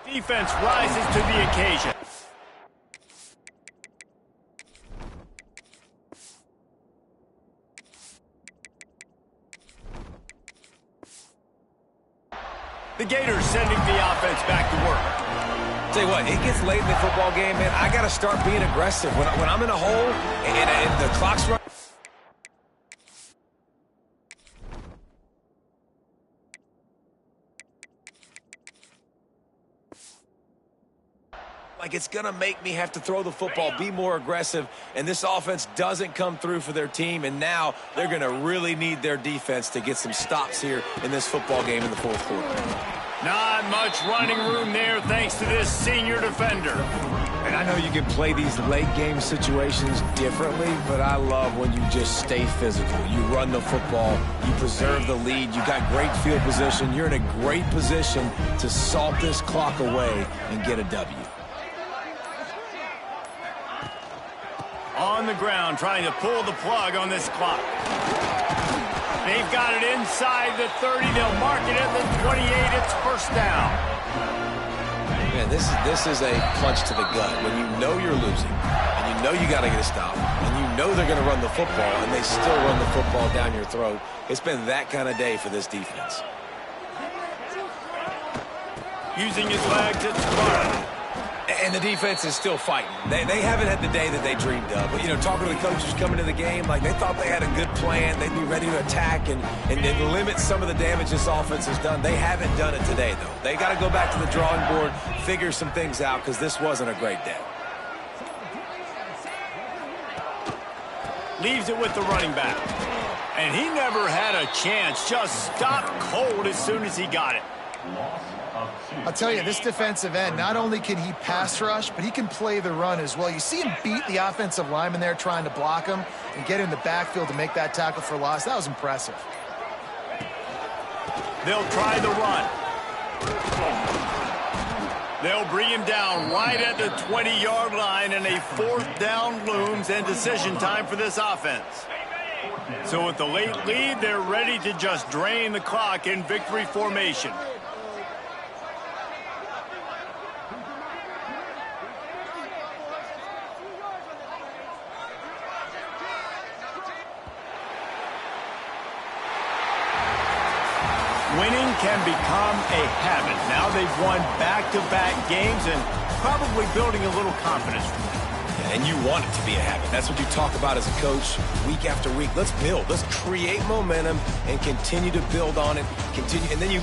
Defense rises to the occasion. The Gators sending the offense back to work. Tell you what, it gets late in the football game, man. I got to start being aggressive. When I'm in a hole and the clock's running. Like, it's going to make me have to throw the football, be more aggressive, and this offense doesn't come through for their team, and now they're going to really need their defense to get some stops here in this football game in the fourth quarter. Not much running room there thanks to this senior defender. And I know you can play these late game situations differently, but I love when you just stay physical. You run the football, you preserve the lead, you got great field position, you're in a great position to salt this clock away and get a W. On the ground, trying to pull the plug on this clock. They've got it inside the 30. They'll mark it at the 28. It's first down. Man, this is a punch to the gut. When you know you're losing, and you know you got to get a stop, and you know they're going to run the football, and they still run the football down your throat. It's been that kind of day for this defense. Using his legs, it's Sparta. And the defense is still fighting. They haven't had the day that they dreamed of. But, you know, talking to the coaches coming to the game, like, they thought they had a good plan. They'd be ready to attack and limit some of the damage this offense has done. They haven't done it today, though. They got to go back to the drawing board, figure some things out, because this wasn't a great day. Leaves it with the running back. And he never had a chance. Just stopped cold as soon as he got it. I'll tell you, this defensive end, not only can he pass rush, but he can play the run as well. You see him beat the offensive lineman there trying to block him and get in the backfield to make that tackle for loss. That was impressive. They'll try the run. They'll bring him down right at the 20-yard line, and a fourth down looms and decision time for this offense. So with the late lead, they're ready to just drain the clock in victory formation. Winning can become a habit. Now they've won back-to-back games and probably building a little confidence from that. And you want it to be a habit. That's what you talk about as a coach week after week. Let's build. Let's create momentum and continue to build on it. And then you